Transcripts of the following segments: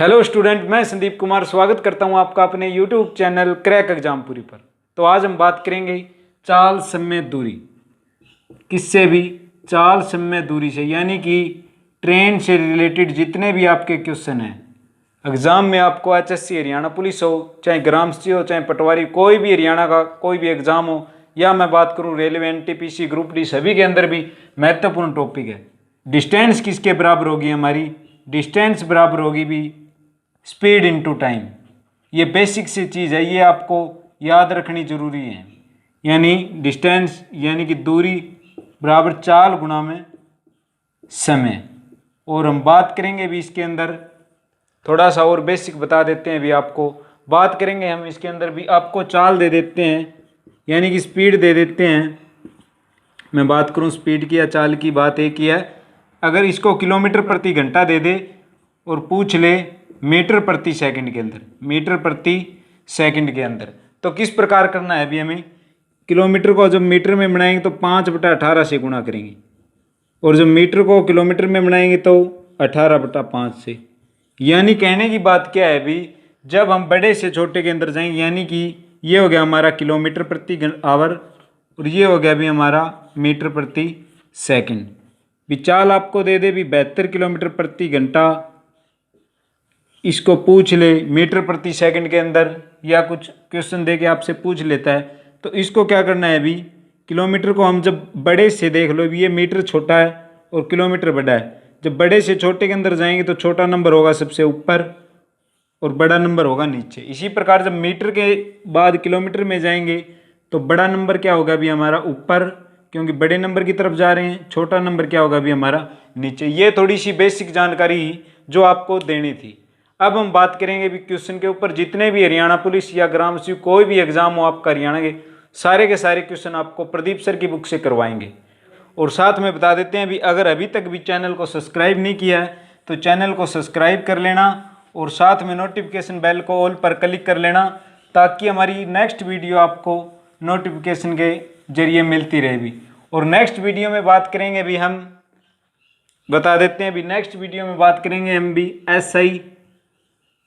Hello student, मैं संदीप कुमार स्वागत करता हूं आपका अपने यूट्यूब चैनल क्रैक एग्जामपुरी पर। तो आज हम बात करेंगे चाल समय दूरी। किससे भी? चाल समय दूरी से, यानी कि ट्रेन से रिलेटेड जितने भी आपके क्वेश्चन हैं एग्जाम में, आपको एचएससी हरियाणा पुलिस हो, चाहे ग्रामसी हो, चाहे पटवारी, कोई भी हरियाणा का कोई भी एग्जाम हो, या मैं बात करूं रेलवे, एनटीपीसी, ग्रुप डी, सभी के अंदर भी महत्वपूर्ण टॉपिक है। डिस्टेंस किसके बराबर होगी? हमारी डिस्टेंस बराबर होगी भी स्पीड इनटू टाइम। ये बेसिक सी चीज़ है, ये आपको याद रखनी जरूरी है। यानी डिस्टेंस यानी कि दूरी बराबर चाल गुणा में समय। और हम बात करेंगे भी इसके अंदर थोड़ा सा और बेसिक बता देते हैं भी आपको। बात करेंगे हम इसके अंदर भी, आपको चाल दे देते हैं यानी कि स्पीड दे देते हैं। मैं बात करूं स्पीड की या चाल की, बात एक ही है। अगर इसको किलोमीटर प्रति घंटा दे दे और पूछ ले मीटर प्रति सेकंड के अंदर, मीटर प्रति सेकंड के अंदर, तो किस प्रकार करना है अभी हमें? किलोमीटर को जब मीटर में बनाएंगे तो 5/18 से गुणा करेंगे, और जब मीटर को किलोमीटर में बनाएंगे तो 18/5 से। यानी कहने की बात क्या है अभी, जब हम बड़े से छोटे के अंदर जाएंगे, यानी कि ये हो गया हमारा किलोमीटर प्रति आवर और ये हो गया भी हमारा मीटर प्रति सेकंड। भी चाल आपको दे दे भी 72 किलोमीटर प्रति घंटा, इसको पूछ ले मीटर प्रति सेकंड के अंदर, या कुछ क्वेश्चन दे के आपसे पूछ लेता है, तो इसको क्या करना है अभी? किलोमीटर को हम जब बड़े से देख लो, ये मीटर छोटा है और किलोमीटर बड़ा है। जब बड़े से छोटे के अंदर जाएंगे तो छोटा नंबर होगा सबसे ऊपर और बड़ा नंबर होगा नीचे। इसी प्रकार जब मीटर के बाद किलोमीटर में जाएंगे तो बड़ा नंबर क्या होगा भी हमारा ऊपर, क्योंकि बड़े नंबर की तरफ जा रहे हैं। छोटा नंबर क्या होगा भी हमारा नीचे। ये थोड़ी सी बेसिक जानकारी जो आपको देनी थी। अब हम बात करेंगे भी क्वेश्चन के ऊपर। जितने भी हरियाणा पुलिस या ग्राम सी कोई भी एग्जाम हो आपका हरियाणा के सारे क्वेश्चन आपको प्रदीप सर की बुक से करवाएंगे। और साथ में बता देते हैं भी, अगर अभी तक भी चैनल को सब्सक्राइब नहीं किया है तो चैनल को सब्सक्राइब कर लेना और साथ में नोटिफिकेशन बेल को ऑल पर क्लिक कर लेना, ताकि हमारी नेक्स्ट वीडियो आपको नोटिफिकेशन के जरिए मिलती रहेगी। और नेक्स्ट वीडियो में बात करेंगे भी हम, बता देते हैं भी नेक्स्ट वीडियो में बात करेंगे हम भी SI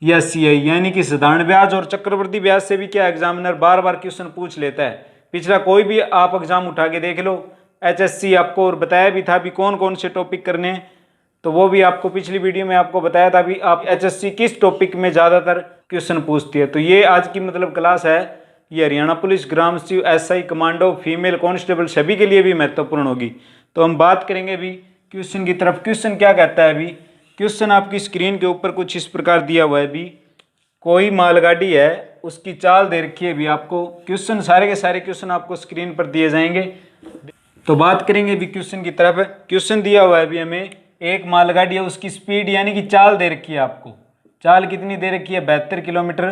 या CI, यानी कि साधारण ब्याज और चक्रवृद्धि ब्याज से भी क्या एग्जामिनर बार बार क्वेश्चन पूछ लेता है। पिछला कोई भी आप एग्जाम उठा के देख लो, HSC आपको और बताया भी था भी कौन कौन से टॉपिक करने हैं, तो वो भी आपको पिछली वीडियो में आपको बताया था भी आप HSC किस टॉपिक में ज़्यादातर क्वेश्चन पूछती है। तो ये आज की मतलब क्लास है, ये हरियाणा पुलिस, ग्राम सचिव, SI, कमांडो, फीमेल कांस्टेबल सभी के लिए भी महत्वपूर्ण होगी। तो हम बात करेंगे भी क्वेश्चन की तरफ। क्वेश्चन क्या कहता है अभी? क्वेश्चन आपकी स्क्रीन के ऊपर कुछ इस प्रकार दिया हुआ है भी, कोई मालगाड़ी है, उसकी चाल दे रखी है भी आपको। क्वेश्चन सारे के सारे क्वेश्चन आपको स्क्रीन पर दिए जाएंगे। तो बात करेंगे भी क्वेश्चन की तरफ। क्वेश्चन दिया हुआ है भी हमें, एक मालगाड़ी है, उसकी स्पीड यानी कि चाल दे रखी है आपको। चाल कितनी दे रखी है? 72 किलोमीटर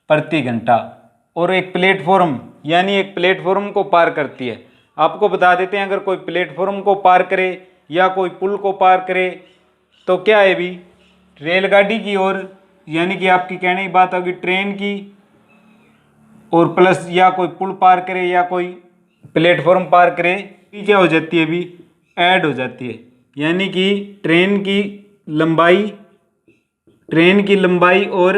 प्रति घंटा। और एक प्लेटफॉर्म यानी एक प्लेटफॉर्म को पार करती है। आपको बता देते हैं, अगर कोई प्लेटफॉर्म को पार करे या कोई पुल को पार करे तो क्या है भी रेलगाड़ी की ओर, यानी कि आपकी कहने की बात होगी ट्रेन की, और प्लस या कोई पुल पार करे या कोई प्लेटफॉर्म पार करे, ये क्या हो जाती है भी? ऐड हो जाती है। यानी कि ट्रेन की लंबाई और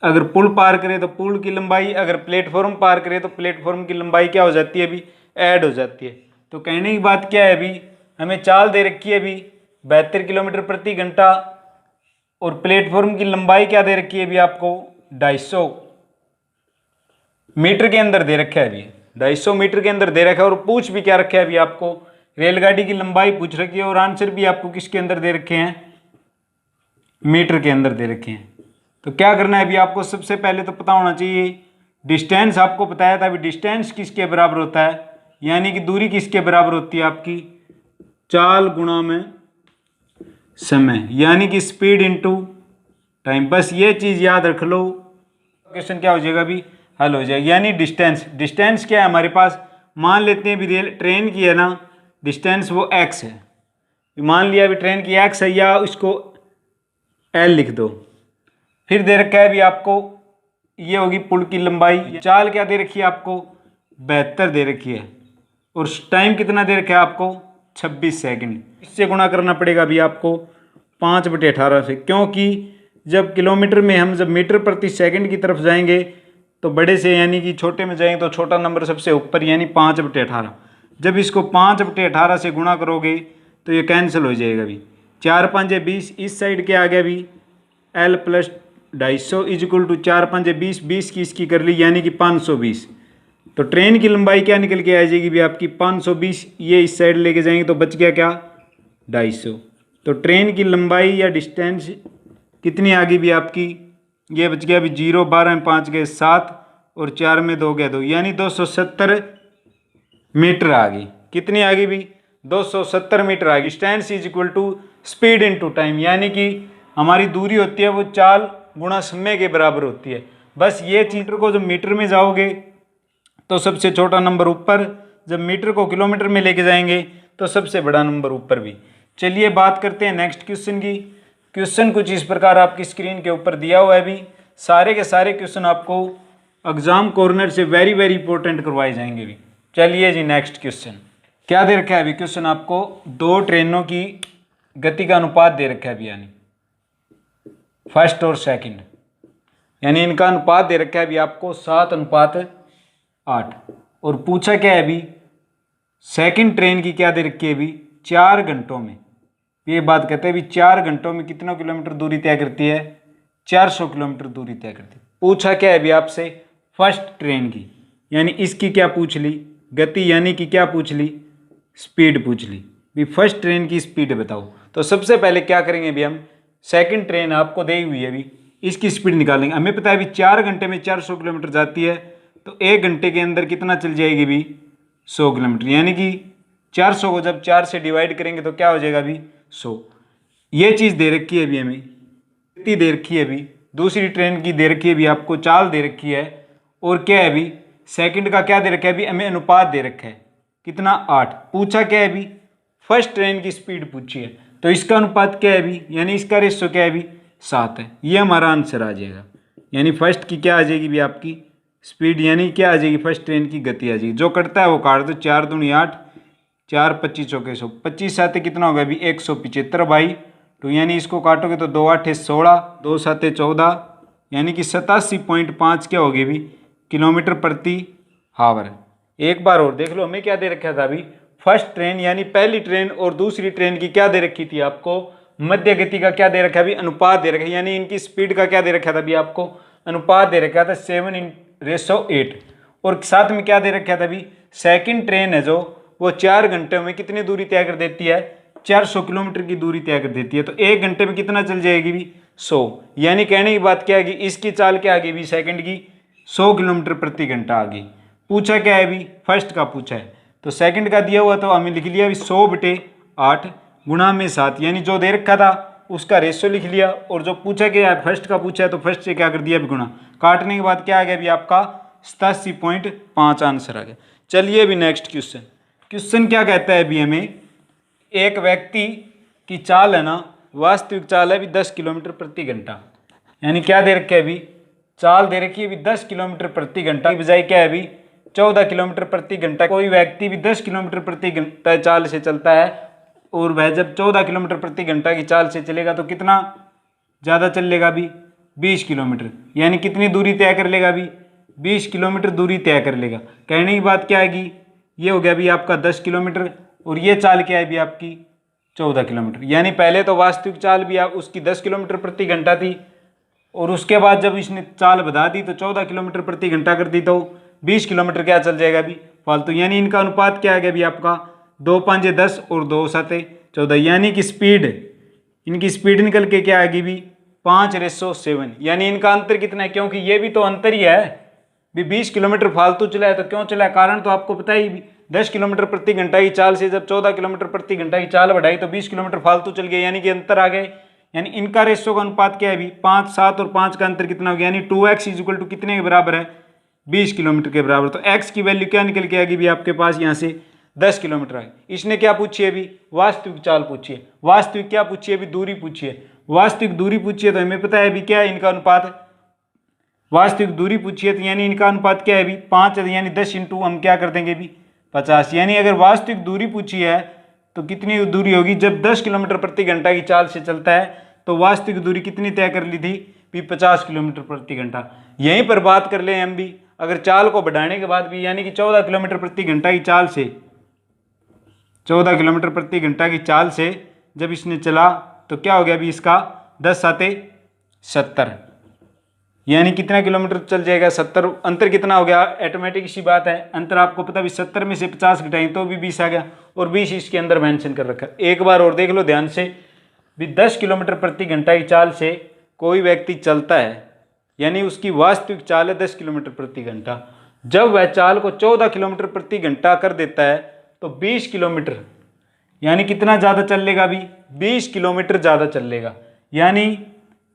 अगर पुल पार करे तो पुल की लंबाई, अगर प्लेटफॉर्म पार करे तो प्लेटफॉर्म की लंबाई क्या हो जाती है अभी? ऐड हो जाती है। तो कहने की बात क्या है अभी, हमें चाल दे रखी है अभी 72 किलोमीटर प्रति घंटा, और प्लेटफॉर्म की लंबाई क्या दे रखी है अभी आपको? 250 मीटर के अंदर दे रखा है अभी, 250 मीटर के अंदर दे रखा है। और पूछ भी क्या रखा है अभी आपको? रेलगाड़ी की लंबाई पूछ रखी है, और आंसर भी आपको किसके अंदर दे रखे हैं? मीटर के अंदर दे रखे हैं। तो क्या करना है अभी आपको? सबसे पहले तो पता होना चाहिए डिस्टेंस। आपको बताया था अभी डिस्टेंस किसके बराबर होता है, यानी कि दूरी किसके बराबर होती है आपकी? चाल गुणा में समय, यानी कि स्पीड इनटू टाइम। बस ये चीज याद रख लो, क्वेश्चन क्या हो जाएगा अभी? हल हो जाएगा। यानी डिस्टेंस क्या है हमारे पास? मान लेते हैं भी ट्रेन की है ना डिस्टेंस, वो x है। मान लिया अभी ट्रेन की x है, या इसको L लिख दो। फिर दे रखा है भी आपको, ये होगी पुल की लंबाई। चाल क्या दे रखी है आपको? 72 दे रखी है। और टाइम कितना दे रखा है आपको? 26 सेकंड। इससे गुणा करना पड़ेगा अभी आपको 5/18 से, क्योंकि जब किलोमीटर में हम जब मीटर प्रति सेकंड की तरफ जाएंगे तो बड़े से यानी कि छोटे में जाएंगे तो छोटा नंबर सबसे ऊपर यानी 5/18। जब इसको 5/18 से गुणा करोगे तो ये कैंसिल हो जाएगा भी। 4 5 20, इस साइड के आ गया भी L + 250 इजक्ल टू 4 5 20, 20 की इसकी कर ली यानी कि 520। तो ट्रेन की लंबाई क्या निकल के आ जाएगी भी आपकी 520। ये इस साइड लेके जाएंगे तो बच गया क्या 250। तो ट्रेन की लंबाई या डिस्टेंस कितनी आ गई भी आपकी, ये बच गया भी 0, 12 में 5 गए 7 और 4 में 2 गए 2 यानी 270 मीटर आ गई। कितनी आ गई भी 270 मीटर आ गई। Distance is equal to speed into time, यानी कि हमारी दूरी होती है वो चाल गुणा समय के बराबर होती है। बस ये मीटर को जब मीटर में जाओगे तो सबसे छोटा नंबर ऊपर, जब मीटर को किलोमीटर में लेके जाएंगे तो सबसे बड़ा नंबर ऊपर भी। चलिए बात करते हैं नेक्स्ट क्वेश्चन की। क्वेश्चन कुछ इस प्रकार आपकी स्क्रीन के ऊपर दिया हुआ है भी। सारे के सारे क्वेश्चन आपको एग्जाम कॉर्नर से वेरी वेरी इंपॉर्टेंट करवाए जाएंगे भी। चलिए जी नेक्स्ट क्वेश्चन क्या दे रखा है अभी। क्वेश्चन आपको 2 ट्रेनों की गति का अनुपात दे रखा है अभी, यानी फर्स्ट और सेकंड, यानी इनका अनुपात दे रखा है अभी आपको 7:8। और पूछा क्या है अभी सेकंड ट्रेन की क्या दे रखी है अभी 4 घंटों में। ये बात कहते हैं अभी 4 घंटों में कितना किलोमीटर दूरी तय करती है, 400 किलोमीटर दूरी तय करती है। पूछा क्या है अभी आपसे फर्स्ट ट्रेन की, यानी इसकी क्या पूछ ली गति, यानी कि क्या पूछ ली स्पीड पूछ ली भी। फर्स्ट ट्रेन की स्पीड बताओ। तो सबसे पहले क्या करेंगे अभी हम, सेकंड ट्रेन आपको दी हुई है अभी, इसकी स्पीड निकालेंगे। हमें पता है अभी 4 घंटे में 400 किलोमीटर जाती है, तो 1 घंटे के अंदर कितना चल जाएगी भी 100 किलोमीटर, यानी कि 400 को जब 4 से डिवाइड करेंगे तो क्या हो जाएगा अभी 100। ये चीज़ दे रखी है अभी हमें, गति दे रखी है अभी, दूसरी ट्रेन की दे रखी है अभी आपको, चाल दे रखी है, और क्या है अभी सेकंड का क्या दे रखा है अभी हमें अनुपात दे रखा है कितना 8। पूछा क्या है अभी फर्स्ट ट्रेन की स्पीड पूछी है, तो इसका अनुपात क्या है अभी, यानी इसका रेशो क्या है अभी 7 है। ये हमारा आंसर आ जाएगा, यानी फर्स्ट की क्या आ जाएगी भी आपकी स्पीड, यानी क्या आ जाएगी फर्स्ट ट्रेन की गति आ जाएगी। जो कटता है वो काट दो, 4 दूनी 8, 4 25 चौके 100, 25 साते कितना होगा अभी 175 बाई 2, यानी इसको काटोगे तो 2 8 16, 2 7 14, यानी कि 87.5 क्या होगी अभी किलोमीटर प्रति हावर। एक बार और देख लो हमें क्या दे रखा था अभी फर्स्ट ट्रेन, यानी पहली ट्रेन और दूसरी ट्रेन की क्या दे रखी थी आपको मध्य गति का क्या दे रखा है अभी अनुपात दे रखा है, यानी इनकी स्पीड का क्या दे रखा था अभी आपको अनुपात दे रखा था 7:8। और साथ में क्या दे रखा था अभी सेकंड ट्रेन है जो वो 4 घंटे में कितनी दूरी तय कर देती है 400 किलोमीटर की दूरी तय कर देती है। तो 1 घंटे में कितना चल जाएगी भी 100, यानी कहने की बात क्या है इसकी चाल क्या आ गई भी सेकंड की 100 किलोमीटर प्रति घंटा आ गई। पूछा क्या है अभी फर्स्ट का पूछा है, तो सेकंड का दिया हुआ तो हमें लिख लिया अभी 100/8 गुणा में 7, यानी जो दे रखा था उसका रेशो लिख लिया, और जो पूछा गया है फर्स्ट का पूछा है तो फर्स्ट से क्या कर दिया अभी गुणा, काटने के बाद क्या आ गया अभी आपका 87.5 आंसर आ गया। चलिए अभी नेक्स्ट क्वेश्चन। क्वेश्चन क्या कहता है अभी हमें एक व्यक्ति की चाल है ना वास्तविक चाल है अभी 10 किलोमीटर प्रति घंटा, यानी क्या दे रखे है अभी चाल दे रखी है अभी 10 किलोमीटर प्रति घंटा की बजाय क्या है अभी 14 किलोमीटर प्रति घंटा। कोई व्यक्ति भी 10 किलोमीटर प्रति घंटा चाल से चलता है और वह जब 14 किलोमीटर प्रति घंटा की चाल से चलेगा तो कितना ज़्यादा चल लेगा अभी 20 किलोमीटर, यानी कितनी दूरी तय कर लेगा अभी 20 किलोमीटर दूरी तय कर लेगा। कहने की बात क्या आएगी ये हो गया अभी आपका 10 किलोमीटर, और ये चाल क्या है अभी आपकी 14 किलोमीटर, यानी पहले तो वास्तविक चाल भी आप उसकी 10 किलोमीटर प्रति घंटा थी, और उसके बाद जब इसने चाल बढ़ा दी तो 14 किलोमीटर प्रति घंटा कर दी तो 20 किलोमीटर क्या चल जाएगा अभी फालतू, यानी इनका अनुपात क्या आ गया अभी आपका 2 5 10 और 2 7 14, यानी कि स्पीड इनकी स्पीड निकल के क्या आएगी भी 5:7, यानी इनका अंतर कितना है, क्योंकि ये भी तो अंतर ही है भी 20 किलोमीटर फालतू चला है। तो क्यों चला है कारण तो आपको पता ही, 10 किलोमीटर प्रति घंटा की चाल से जब 14 किलोमीटर प्रति घंटा की चाल बढ़ाई तो 20 किलोमीटर फालतू चल गए, यानी कि अंतर आ गए। यानी इनका रेशो का अनुपात क्या है अभी 5 7 और 5 का अंतर कितना हो गया, यानी 2x = कितने के बराबर है 20 किलोमीटर के बराबर। तो x की वैल्यू क्या निकल के आएगी भी आपके पास यहाँ से 10 किलोमीटर आए। इसने क्या पूछी है अभी वास्तविक चाल पूछी है, वास्तविक क्या पूछी है अभी दूरी पूछी है, वास्तविक दूरी पूछी है तो हमें पता है अभी क्या है इनका अनुपात, वास्तविक दूरी पूछी है तो यानी इनका अनुपात क्या है अभी 5 यानी 10 इंटू हम क्या कर देंगे अभी 50, यानी अगर वास्तविक दूरी पूछी है तो कितनी दूरी होगी? जब 10 किलोमीटर प्रति घंटा की चाल से चलता है तो वास्तविक दूरी कितनी तय कर ली थी भी? 50 किलोमीटर प्रति घंटा। यहीं पर बात कर ले हम भी, अगर चाल को बढ़ाने के बाद भी, यानी कि 14 किलोमीटर प्रति घंटा की चाल से, 14 किलोमीटर प्रति घंटा की चाल से जब इसने चला तो क्या हो गया अभी इसका? 10 साते 70, यानी कितना किलोमीटर चल जाएगा? 70। अंतर कितना हो गया? ऑटोमेटिक सी बात है, अंतर आपको पता भी 70 में से 50 घटाएं तो भी 20 आ गया, और 20 इसके अंदर मेंशन कर रखा है। एक बार और देख लो ध्यान से भी, 10 किलोमीटर प्रति घंटा की चाल से कोई व्यक्ति चलता है, यानी उसकी वास्तविक चाल है 10 किलोमीटर प्रति घंटा। जब वह चाल को 14 किलोमीटर प्रति घंटा कर देता है तो 20 किलोमीटर, यानी कितना ज़्यादा चल लेगा अभी? 20 किलोमीटर ज़्यादा चल लेगा। यानी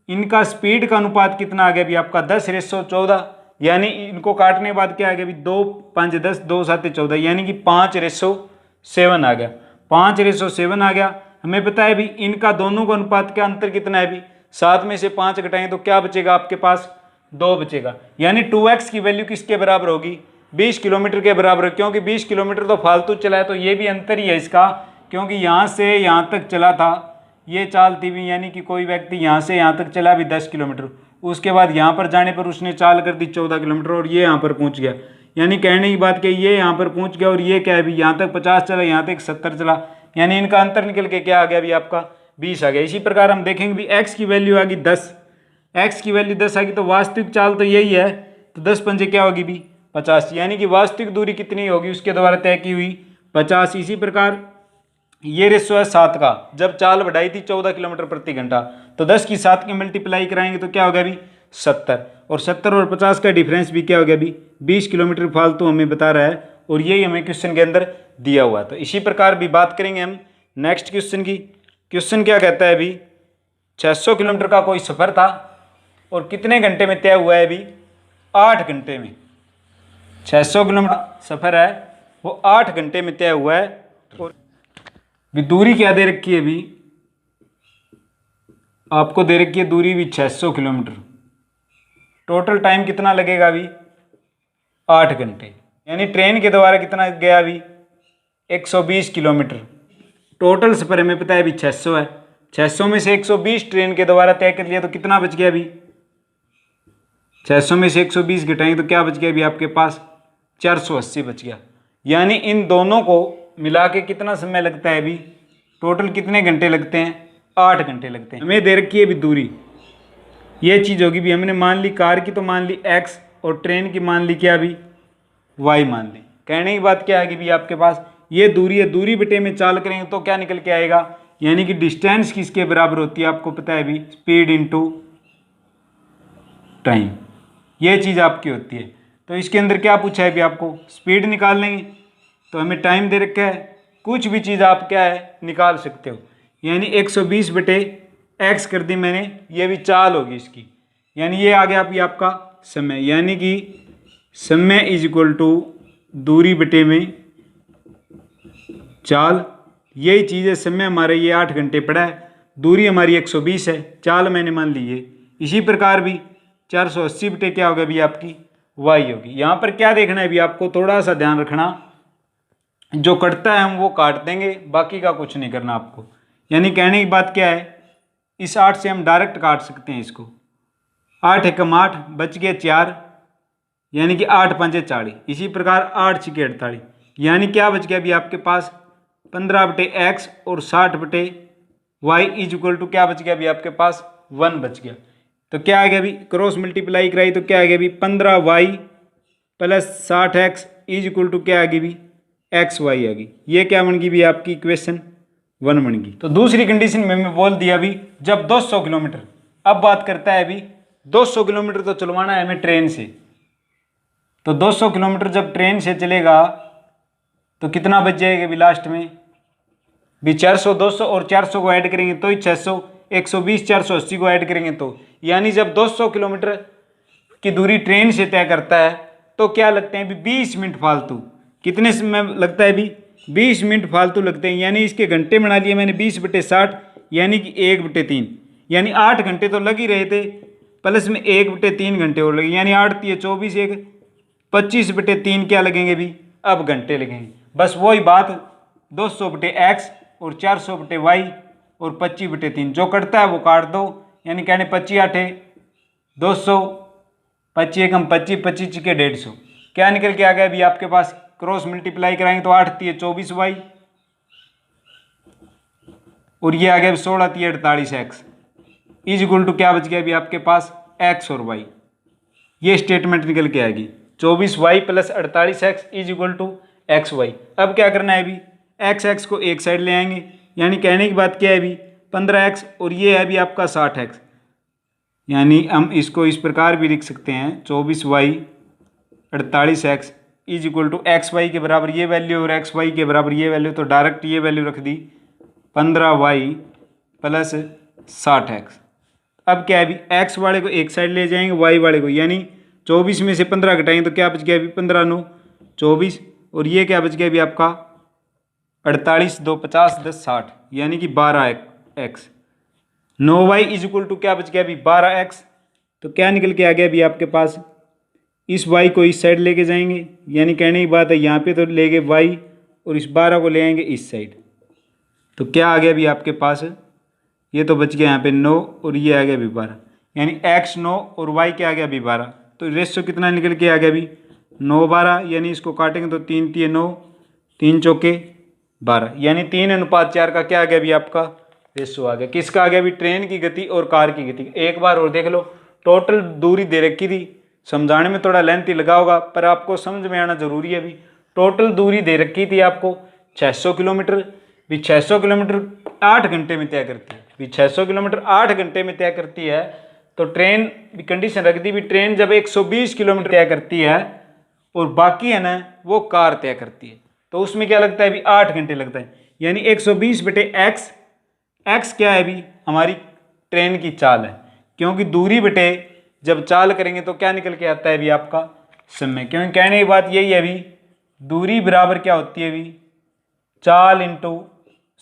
इनका स्पीड का अनुपात कितना आ गया अभी आपका? 10:14, यानी इनको काटने के बाद क्या आ गया अभी? 2 5 10, 2 7 14, यानी कि 5:7 आ गया। 5:7 आ गया। हमें पता है भी इनका दोनों का अनुपात का अंतर कितना है अभी? 7 में से 5 घटाएं तो क्या बचेगा आपके पास? 2 बचेगा। यानी 2x की वैल्यू किसके बराबर होगी? 20 किलोमीटर के बराबर, क्योंकि 20 किलोमीटर तो फालतू चला है, तो ये भी अंतर ही है इसका, क्योंकि यहाँ से यहाँ तक चला था, ये चाल थी भी, यानी कि कोई व्यक्ति यहाँ से यहाँ तक चला भी 10 किलोमीटर, उसके बाद यहाँ पर जाने पर उसने चाल कर दी 14 किलोमीटर और ये यहाँ पर पहुँच गया। यानी कहने की बात कि ये यहाँ पर पहुँच गया और ये क्या है भी? यहाँ तक 50 चला, यहाँ तक 70 चला, यानी इनका अंतर निकल के क्या आ गया अभी आपका? 20 आ गया। इसी प्रकार हम देखेंगे भी x की वैल्यू आ गई 10, x की वैल्यू 10 आ गई, तो वास्तविक चाल तो यही है, तो 10 पंजे क्या होगी भी? 50, यानी कि वास्तविक दूरी कितनी होगी उसके द्वारा तय की हुई? 50। इसी प्रकार ये रेशो है 7 का, जब चाल बढ़ाई थी 14 किलोमीटर प्रति घंटा, तो 10 की 7 की मल्टीप्लाई कराएंगे तो क्या होगा अभी? 70, और 70 और 50 का डिफरेंस भी क्या हो गया अभी? 20 किलोमीटर फालतू हमें बता रहा है, और यही हमें क्वेश्चन के अंदर दिया हुआ। तो इसी प्रकार भी बात करेंगे हम नेक्स्ट क्वेश्चन की। क्वेश्चन क्या कहता है अभी? 600 किलोमीटर का कोई सफ़र था और कितने घंटे में तय हुआ है अभी? 8 घंटे में। 600 किलोमीटर सफ़र है वो 8 घंटे में तय हुआ है, और भी दूरी क्या दे रखी है अभी? आपको दे रखी है दूरी भी 600 किलोमीटर। टोटल टाइम कितना लगेगा अभी? 8 घंटे। यानी ट्रेन के द्वारा कितना गया अभी? 120 किलोमीटर। टोटल सफ़र हमें पता है अभी 600 है, 600 में से 120 ट्रेन के द्वारा तय कर लिया, तो कितना बच गया अभी? 600 में से 120 घटाएंगे तो क्या बच गया अभी आपके पास? 480 बच गया। यानी इन दोनों को मिला के कितना समय लगता है अभी? टोटल कितने घंटे लगते हैं? 8 घंटे लगते हैं। हमें दे रखी है अभी दूरी, ये चीज़ होगी भी, हमने मान ली कार की तो मान ली x, और ट्रेन की मान ली क्या अभी? y मान ली। कहने की बात क्या है कि भी आपके पास ये दूरी है, दूरी बटे में चाल करेंगे तो क्या निकल के आएगा? यानी कि डिस्टेंस किसके बराबर होती है आपको पता है अभी? स्पीड इनटू टाइम, ये चीज़ आपकी होती है। तो इसके अंदर क्या पूछा है अभी आपको? स्पीड निकाल लेंगे, तो हमें टाइम दे रखा है, कुछ भी चीज़ आप क्या है निकाल सकते हो। यानी 120 बटे x कर दी मैंने, ये भी चाल होगी इसकी, यानी ये आ गया अभी आपका समय, यानी कि समय इज इक्वल टू दूरी बटे में चाल। यही चीज़ है, समय हमारा ये 8 घंटे पड़ा है, दूरी हमारी 120 है, चाल मैंने मान ली है। इसी प्रकार भी 480 बटे क्या होगा अभी आपकी? y होगी। यहाँ पर क्या देखना है अभी आपको? थोड़ा सा ध्यान रखना, जो कटता है हम वो काट देंगे, बाकी का कुछ नहीं करना आपको। यानी कहने की बात क्या है, इस 8 से हम डायरेक्ट काट सकते हैं इसको। 8 एकम 8 बच गए 4, यानी कि 8 पंजे 40। इसी प्रकार 8 छिके 48, यानी क्या बच गया अभी आपके पास? 15 बटे x और 60 बटे y इज इक्वल टू क्या बच गया अभी आपके पास? 1 बच गया। तो क्या आ गया अभी? क्रॉस मल्टीप्लाई कराई तो क्या आ गया अभी? 15y plus 60x is equal to क्या आ गई भी? एक्स वाई आ गई। ये क्या बन गई भी आपकी इक्वेशन 1 बन गई। तो दूसरी कंडीशन में मैं बोल दिया अभी, जब 200 किलोमीटर, अब बात करता है अभी 200 किलोमीटर तो चलवाना है हमें ट्रेन से, तो 200 किलोमीटर जब ट्रेन से चलेगा तो कितना बच जाएगा अभी लास्ट में भी? 400, 200 और 400 को ऐड करेंगे तो ही 600, 120 480 को ऐड करेंगे तो, यानी जब 200 किलोमीटर की दूरी ट्रेन से तय करता है तो क्या लगते हैं भी? 20 मिनट फालतू। कितने समय लगता है भी? 20 मिनट फालतू लगते हैं। यानी इसके घंटे बना लिए मैंने 20 बटे 60, यानी कि 1 बटे 3, यानी 8 घंटे तो लग ही रहे थे, प्लस में 1 बटे 3 घंटे और लगे, यानी 8 3 24 1 25 बटे 3 क्या लगेंगे भी? अब घंटे लगेंगे। बस वही बात 200 बटे x और 400 बटे वाई और 25 बटे 3 जो कटता है वो काट दो, यानी कहने 25 8 200, 25 एकम 25, 25 छिके 150, क्या निकल के आ गया अभी आपके पास, क्रॉस मल्टीप्लाई कराएंगे तो 8 3 24 वाई और ये आ गया 16 3 48 एक्स इज इक्वल टू क्या बच गया अभी आपके पास एक्स और वाई। ये स्टेटमेंट निकल के आएगी 24 y plus 48 x is equal to x y. अब क्या करना है अभी, एक्स एक्स को एक साइड ले आएंगे, यानी कहने की बात क्या है अभी 15 एक्स और ये है अभी आपका 60 एक्स, यानी हम इसको इस प्रकार भी लिख सकते हैं 24 y 48 x is equal to x y के बराबर ये वैल्यू और एक्स वाई के बराबर ये वैल्यू, तो डायरेक्ट ये वैल्यू रख दी 15 वाई प्लस 60 एक्स। अब क्या है अभी एक्स वाले को एक साइड ले जाएंगे, वाई वाले को, यानी 24 में से 15 घटाएंगे तो क्या बच गया अभी 15 9 24 और ये क्या बच गया अभी आपका 48 2 50 10 60, यानी कि 12 x. 9 y is equal to क्या बच गया अभी 12 एक्स, तो क्या निकल के आ गया अभी आपके पास, इस वाई को इस साइड लेके जाएंगे, यानी कहने की बात है यहाँ पे तो ले गए वाई और इस 12 को ले आएंगे इस साइड, तो क्या आ गया अभी आपके पास, ये तो बच गया यहाँ पे 9 और ये आ गया अभी 12, यानी x 9 और y क्या आ गया अभी 12, तो रेशो कितना निकल के आ गया अभी 9 12, यानी इसको काटेंगे तो 3 3 9 3 चौके 12, यानी 3:4 का क्या आ गया अभी आपका रेशो आ गया। किसका आ गया अभी, ट्रेन की गति और कार की गति। एक बार और देख लो, टोटल दूरी दे रखी थी, समझाने में थोड़ा लेंथ ही लगा होगा पर आपको समझ में आना जरूरी है। अभी टोटल दूरी दे रखी थी आपको 600 किलोमीटर, भी 600 किलोमीटर 8 घंटे में तय करती है, भी 600 किलोमीटर 8 घंटे में तय करती है, तो ट्रेन भी कंडीशन रख दी भी ट्रेन जब 120 किलोमीटर तय करती है और बाकी है ना वो कार तय करती है, तो उसमें क्या लगता है अभी 8 घंटे लगता है, यानी 120 बटे एक्स, एक्स क्या है अभी हमारी ट्रेन की चाल है, क्योंकि दूरी बटे जब चाल करेंगे तो क्या निकल के आता है अभी आपका समय, क्योंकि कहने की बात यही है अभी दूरी बराबर क्या होती है अभी चाल इंटू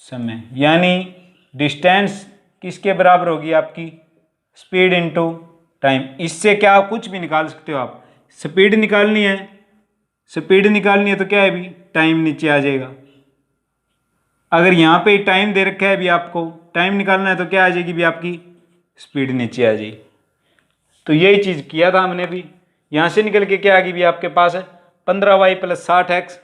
समय, यानी डिस्टेंस किसके बराबर होगी आपकी स्पीड इंटू टाइम। इससे क्या कुछ भी निकाल सकते हो आप, स्पीड निकालनी है, स्पीड निकालनी है तो क्या है अभी टाइम नीचे आ जाएगा, अगर यहाँ पे टाइम दे रखा है अभी आपको टाइम निकालना है तो क्या आ जाएगी भी आपकी स्पीड नीचे आ जाएगी। तो यही चीज़ किया था हमने भी, यहाँ से निकल के क्या आ गई भी आपके पास है 15 वाई प्लस 60 एक्स,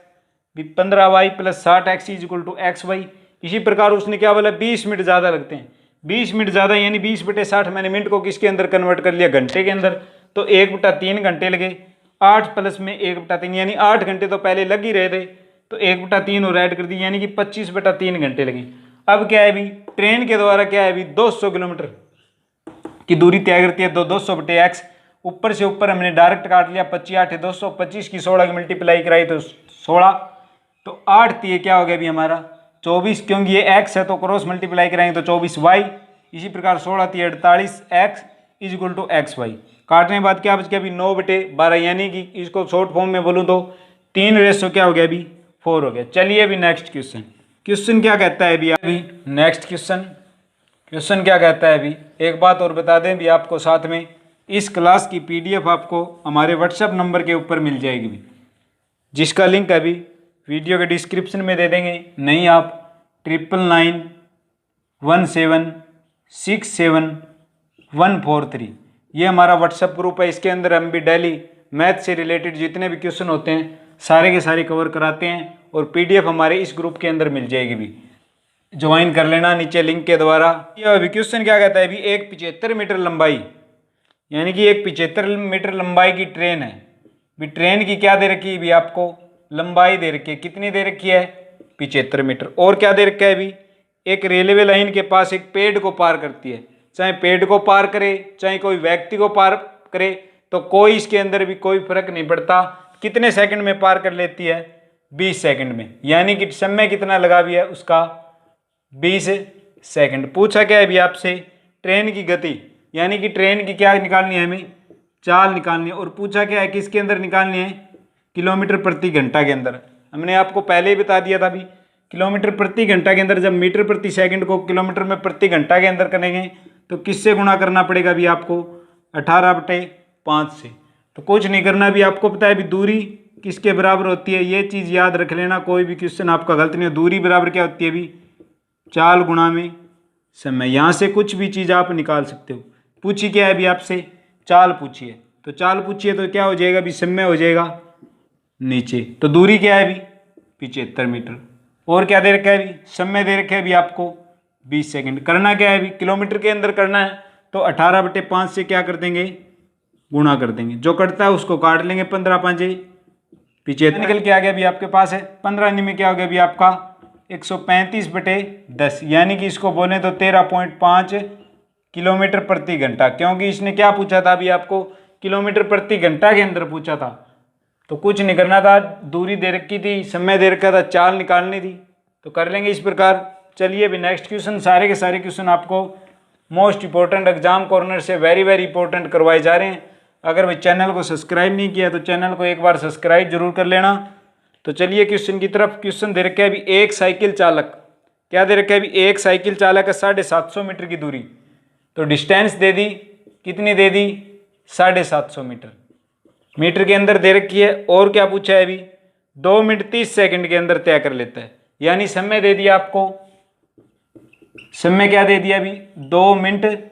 भी 15 y plus 60 x is equal to x y. इसी प्रकार उसने क्या बोला 20 मिनट ज़्यादा लगते हैं, 20 मिनट ज़्यादा यानी 20 बटे 60 मैंने मिनट को किसके अंदर कन्वर्ट कर लिया घंटे के अंदर, तो 1/3 घंटे लगे, 8 प्लस में 1/3 यानी 8 घंटे तो पहले लग ही रहे थे, तो 1/3 और ऐड कर दी यानी कि 25/3 घंटे लगे। अब क्या है अभी ट्रेन के द्वारा क्या है अभी 200 किलोमीटर की दूरी तय करती है, तो 200 बटे एक्स, ऊपर से ऊपर हमने डायरेक्ट काट लिया 25 8 200, 25 की 16 की मल्टीप्लाई कराई तो 16, तो 8 ये क्या हो गया अभी हमारा 24, क्योंकि ये x है तो क्रॉस मल्टीप्लाई कराएंगे तो 24 y, इसी प्रकार 16 3 48 x is equal to x y. काटने के बाद क्या बच गया अभी 9/12, यानी कि इसको शॉर्ट फॉर्म में बोलूँ तो 3 रेशो क्या हो गया अभी 4 हो गया। चलिए अभी नेक्स्ट क्वेश्चन, क्वेश्चन क्या कहता है अभी नेक्स्ट क्वेश्चन क्या कहता है अभी। एक बात और बता दें भी आपको साथ में, इस क्लास की PDF आपको हमारे व्हाट्सएप नंबर के ऊपर मिल जाएगी भी, जिसका लिंक अभी वीडियो के डिस्क्रिप्शन में दे देंगे, नहीं आप 9991767143 ये हमारा व्हाट्सएप ग्रुप है। इसके अंदर हम भी डेली मैथ से रिलेटेड जितने भी क्वेश्चन होते हैं सारे के सारे कवर कराते हैं, और PDF हमारे इस ग्रुप के अंदर मिल जाएगी भी, ज्वाइन कर लेना नीचे लिंक के द्वारा। ये अभी क्वेश्चन क्या कहता है अभी, एक 75 मीटर लंबाई यानी कि एक 75 मीटर लंबाई की ट्रेन है, भी ट्रेन की क्या दे रखी है भी आपको लंबाई दे रखी है, कितनी दे रखी है 75 मीटर, और क्या दे रखा है अभी एक रेलवे लाइन के पास एक पेड़ को पार करती है, चाहे पेड़ को पार करे चाहे कोई व्यक्ति को पार करे तो कोई इसके अंदर भी कोई फर्क नहीं पड़ता, कितने सेकंड में पार कर लेती है 20 सेकंड में, यानी कि समय कितना लगा भी है उसका 20 सेकंड। पूछा क्या है अभी आपसे ट्रेन की गति, यानी कि ट्रेन की क्या निकालनी है हमें चाल निकालनी है, और पूछा क्या है किसके अंदर निकालनी है किलोमीटर प्रति घंटा के अंदर। हमने आपको पहले ही बता दिया था भी किलोमीटर प्रति घंटा के अंदर जब मीटर प्रति सेकंड को किलोमीटर में प्रति घंटा के अंदर करेंगे तो किससे गुणा करना पड़ेगा भी आपको 18/5 से। तो कुछ नहीं करना भी, आपको पता है भी दूरी किसके बराबर होती है, ये चीज़ याद रख लेना, कोई भी क्वेश्चन आपका गलत नहीं हो। दूरी बराबर क्या होती है भी चाल गुणा में समय। यहाँ से कुछ भी चीज़ आप निकाल सकते हो। पूछी क्या है अभी आपसे? चाल पूछी है, तो चाल पूछी है तो क्या हो जाएगा अभी? समय हो जाएगा नीचे। तो दूरी क्या है अभी? 75 मीटर। और क्या दे रखा है अभी? समय दे रखा है अभी आपको 20 सेकंड। करना क्या है अभी? किलोमीटर के अंदर करना है, तो 18/5 से क्या कर देंगे? गुणा कर देंगे। जो कटता है उसको काट लेंगे। 15 5 75 निकल के आ गया अभी आपके पास है। 15 में क्या हो गया अभी आपका? 135/10, यानी कि इसको बोले तो 13.5 किलोमीटर प्रति घंटा। क्योंकि इसने क्या पूछा था अभी आपको? किलोमीटर प्रति घंटा के अंदर पूछा था। तो कुछ नहीं करना था, दूरी दे रखी थी, समय दे रखा था, चाल निकालनी थी, तो कर लेंगे इस प्रकार। चलिए अभी नेक्स्ट क्वेश्चन। सारे के सारे क्वेश्चन आपको मोस्ट इंपॉर्टेंट एग्जाम कॉर्नर से वेरी वेरी इंपॉर्टेंट करवाए जा रहे हैं। अगर भाई चैनल को सब्सक्राइब नहीं किया तो चैनल को एक बार सब्सक्राइब जरूर कर लेना। तो चलिए क्वेश्चन की तरफ। क्वेश्चन दे रखा है अभी एक साइकिल चालक, क्या दे रखा है अभी? एक साइकिल चालक है 750 मीटर की दूरी। तो डिस्टेंस दे दी, कितनी दे दी? 750 मीटर। मीटर के अंदर दे रखी है। और क्या पूछा है अभी? 2 मिनट 30 सेकंड के अंदर तय कर लेता है। यानी समय दे दिया आपको। समय क्या दे दिया अभी? 2 मिनट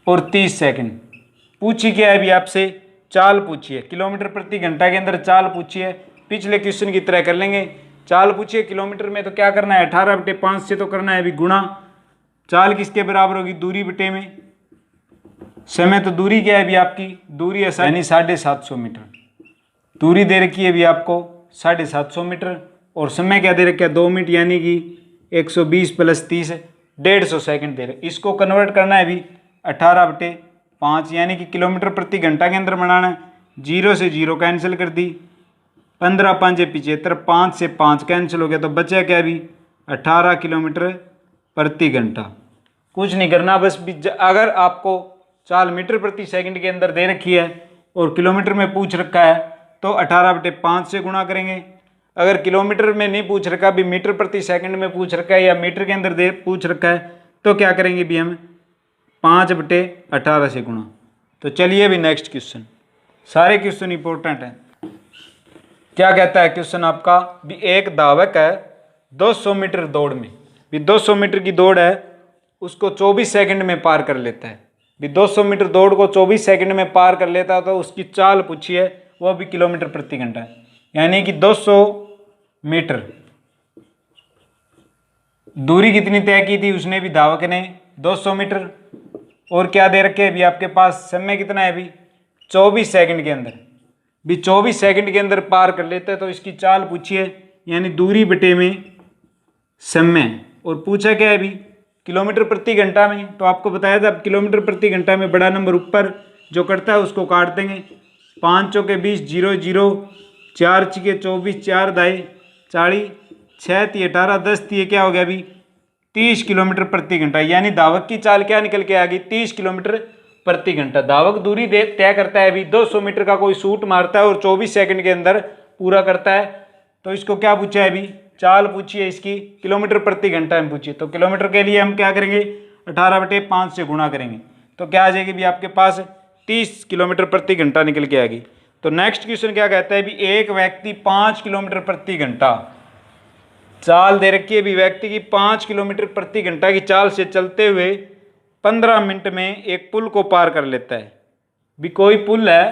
और 30 सेकंड। पूछी क्या है अभी आपसे? चाल पूछी है। किलोमीटर प्रति घंटा के अंदर चाल पूछी है। पिछले क्वेश्चन की तरह कर लेंगे। चाल पूछी है किलोमीटर में, तो क्या करना है? 18/5 से तो करना है अभी गुणा। चाल किसके बराबर होगी? दूरी बटे में समय। तो दूरी क्या है अभी आपकी? दूरी है यानी 750 मीटर। दूरी दे रखी है अभी आपको 750 मीटर। और समय क्या दे रखा है? 2 मिनट, यानी कि 120 + 30 150 सेकंड दे रहे। इसको कन्वर्ट करना है अभी 18/5, यानी कि किलोमीटर प्रति घंटा के अंदर बनाना है। 0 से 0 कैंसिल कर दी। 15 5 75, 5 से 5 कैंसिल हो गया, तो बचा क्या अभी? 18 किलोमीटर प्रति घंटा। कुछ नहीं करना, बस अगर आपको चाल मीटर प्रति सेकंड के अंदर दे रखी है और किलोमीटर में पूछ रखा है तो 18/5 से गुणा करेंगे। अगर किलोमीटर में नहीं पूछ रखा, भी मीटर प्रति सेकंड में पूछ रखा है या मीटर के अंदर दे पूछ रखा है, तो क्या करेंगे भी हम? 5/18 से गुणा। तो चलिए अभी नेक्स्ट क्वेश्चन। सारे क्वेश्चन इंपॉर्टेंट हैं। क्या कहता है क्वेश्चन आपका? भी एक धावक है 200 मीटर दौड़ में, भी 200 मीटर की दौड़ है, उसको 24 सेकंड में पार कर लेता है। भी 200 मीटर दौड़ को 24 सेकंड में पार कर लेता है, तो उसकी चाल पूछी है, वो भी किलोमीटर प्रति घंटा है। यानी कि 200 मीटर दूरी कितनी तय की थी उसने भी, धावक ने? 200 मीटर। और क्या दे रखे अभी आपके पास? समय कितना है अभी? 24 सेकंड के अंदर। भी 24 सेकंड के अंदर पार कर लेते हैं, तो इसकी चाल पूछी है, यानी दूरी बटे में समय। और पूछा क्या है अभी? किलोमीटर प्रति घंटा में। तो आपको बताया था किलोमीटर प्रति घंटा में बड़ा नंबर ऊपर जो करता है उसको काट देंगे। 5 चौके 20, 0 0, 4 छिके 24, 4 दाएँ 40, 6 तिये 18, 10 तिये क्या हो गया अभी? 30 किलोमीटर प्रति घंटा। यानी धावक की चाल क्या निकल के आ गई? 30 किलोमीटर प्रति घंटा। धावक दूरी तय करता है अभी 200 मीटर का, कोई शूट मारता है और 24 सेकंड के अंदर पूरा करता है। तो इसको क्या पूछा है अभी? चाल पूछी है इसकी, किलोमीटर प्रति घंटा में पूछी है। तो किलोमीटर के लिए हम क्या करेंगे? 18/5 से गुणा करेंगे, तो क्या आ जाएगी भी आपके पास? 30 किलोमीटर प्रति घंटा निकल के आएगी। तो नेक्स्ट क्वेश्चन क्या कहता है? भी एक व्यक्ति 5 किलोमीटर प्रति घंटा, चाल दे रखी है भी व्यक्ति की 5 किलोमीटर प्रति घंटा की चाल से चलते हुए 15 मिनट में एक पुल को पार कर लेता है। भी कोई पुल है,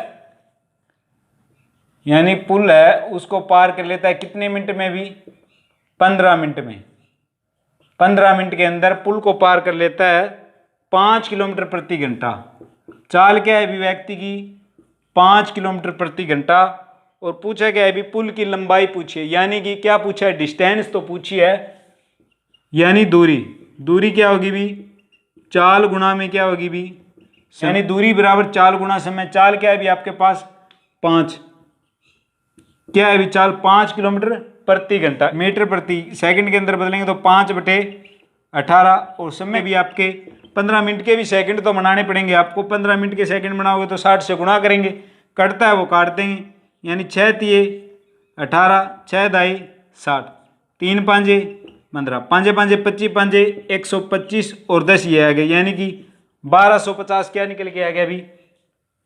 यानी पुल है, उसको पार कर लेता है कितने मिनट में? भी 15 मिनट में। 15 मिनट के अंदर पुल को पार कर लेता है 5 किलोमीटर प्रति घंटा। चाल क्या है भी व्यक्ति की? 5 किलोमीटर प्रति घंटा। और पूछा क्या है भी? पुल की लंबाई पूछी है, यानी कि क्या पूछा है? डिस्टेंस तो पूछी है, यानी दूरी। दूरी क्या होगी भी? चाल गुणा में क्या होगी भी? यानी दूरी बराबर चाल गुणा समय। चाल क्या है भी आपके पास? 5। क्या है भी चाल? 5 किलोमीटर प्रति घंटा। मीटर प्रति सेकंड के अंदर बदलेंगे तो 5/18। और समय भी आपके 15 मिनट के भी सेकंड तो बनाने पड़ेंगे आपको। 15 मिनट के सेकंड बनाओगे तो 60 से गुणा करेंगे, कटता है वो काट देंगे। यानी 6 तिये 18, 6 दाई 60, 3 5 15, 5 5 25, 5 125 और 10 ये आ गए, यानी कि 1250 क्या निकल के आ गया अभी?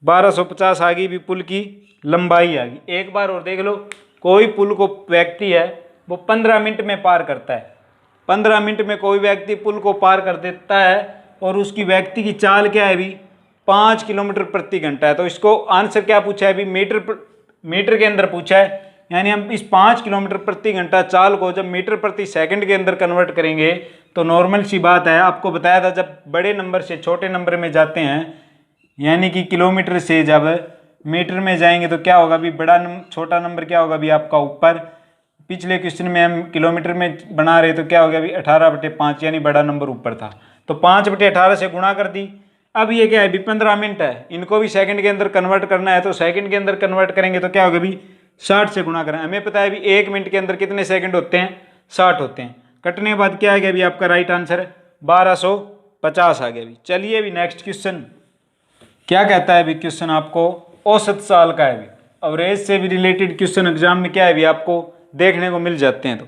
1250 आ गई भी पुल की लंबाई आ गई। एक बार और देख लो, कोई पुल को व्यक्ति है वो 15 मिनट में पार करता है। 15 मिनट में कोई व्यक्ति पुल को पार कर देता है और उसकी व्यक्ति की चाल क्या है अभी 5 किलोमीटर प्रति घंटा है। तो इसको आंसर क्या पूछा है अभी, मीटर के अंदर पूछा है। यानी हम इस 5 किलोमीटर प्रति घंटा चाल को जब मीटर प्रति सेकंड के अंदर कन्वर्ट करेंगे तो नॉर्मल सी बात है, आपको बताया था जब बड़े नंबर से छोटे नंबर में जाते हैं, यानी कि किलोमीटर से जब मीटर में जाएंगे तो क्या होगा अभी, छोटा नंबर क्या होगा अभी आपका ऊपर। पिछले क्वेश्चन में हम किलोमीटर में बना रहे तो क्या हो गया अभी 18/5, यानी बड़ा नंबर ऊपर था, तो 5/18 से गुणा कर दी। अब ये क्या है अभी 15 मिनट है, इनको भी सेकंड के अंदर कन्वर्ट करना है, तो सेकंड के अंदर कन्वर्ट करेंगे तो क्या होगा अभी 60 से गुणा करें। हमें पता है अभी 1 मिनट के अंदर कितने सेकंड होते हैं, 60 होते हैं। कटने के बाद क्या आ गया अभी आपका राइट आंसर 1250 आ गया अभी। चलिए अभी नेक्स्ट क्वेश्चन क्या कहता है अभी, क्वेश्चन आपको औसत साल का है अभी। अवरेज से भी रिलेटेड क्वेश्चन एग्जाम में क्या है अभी आपको देखने को मिल जाते हैं। तो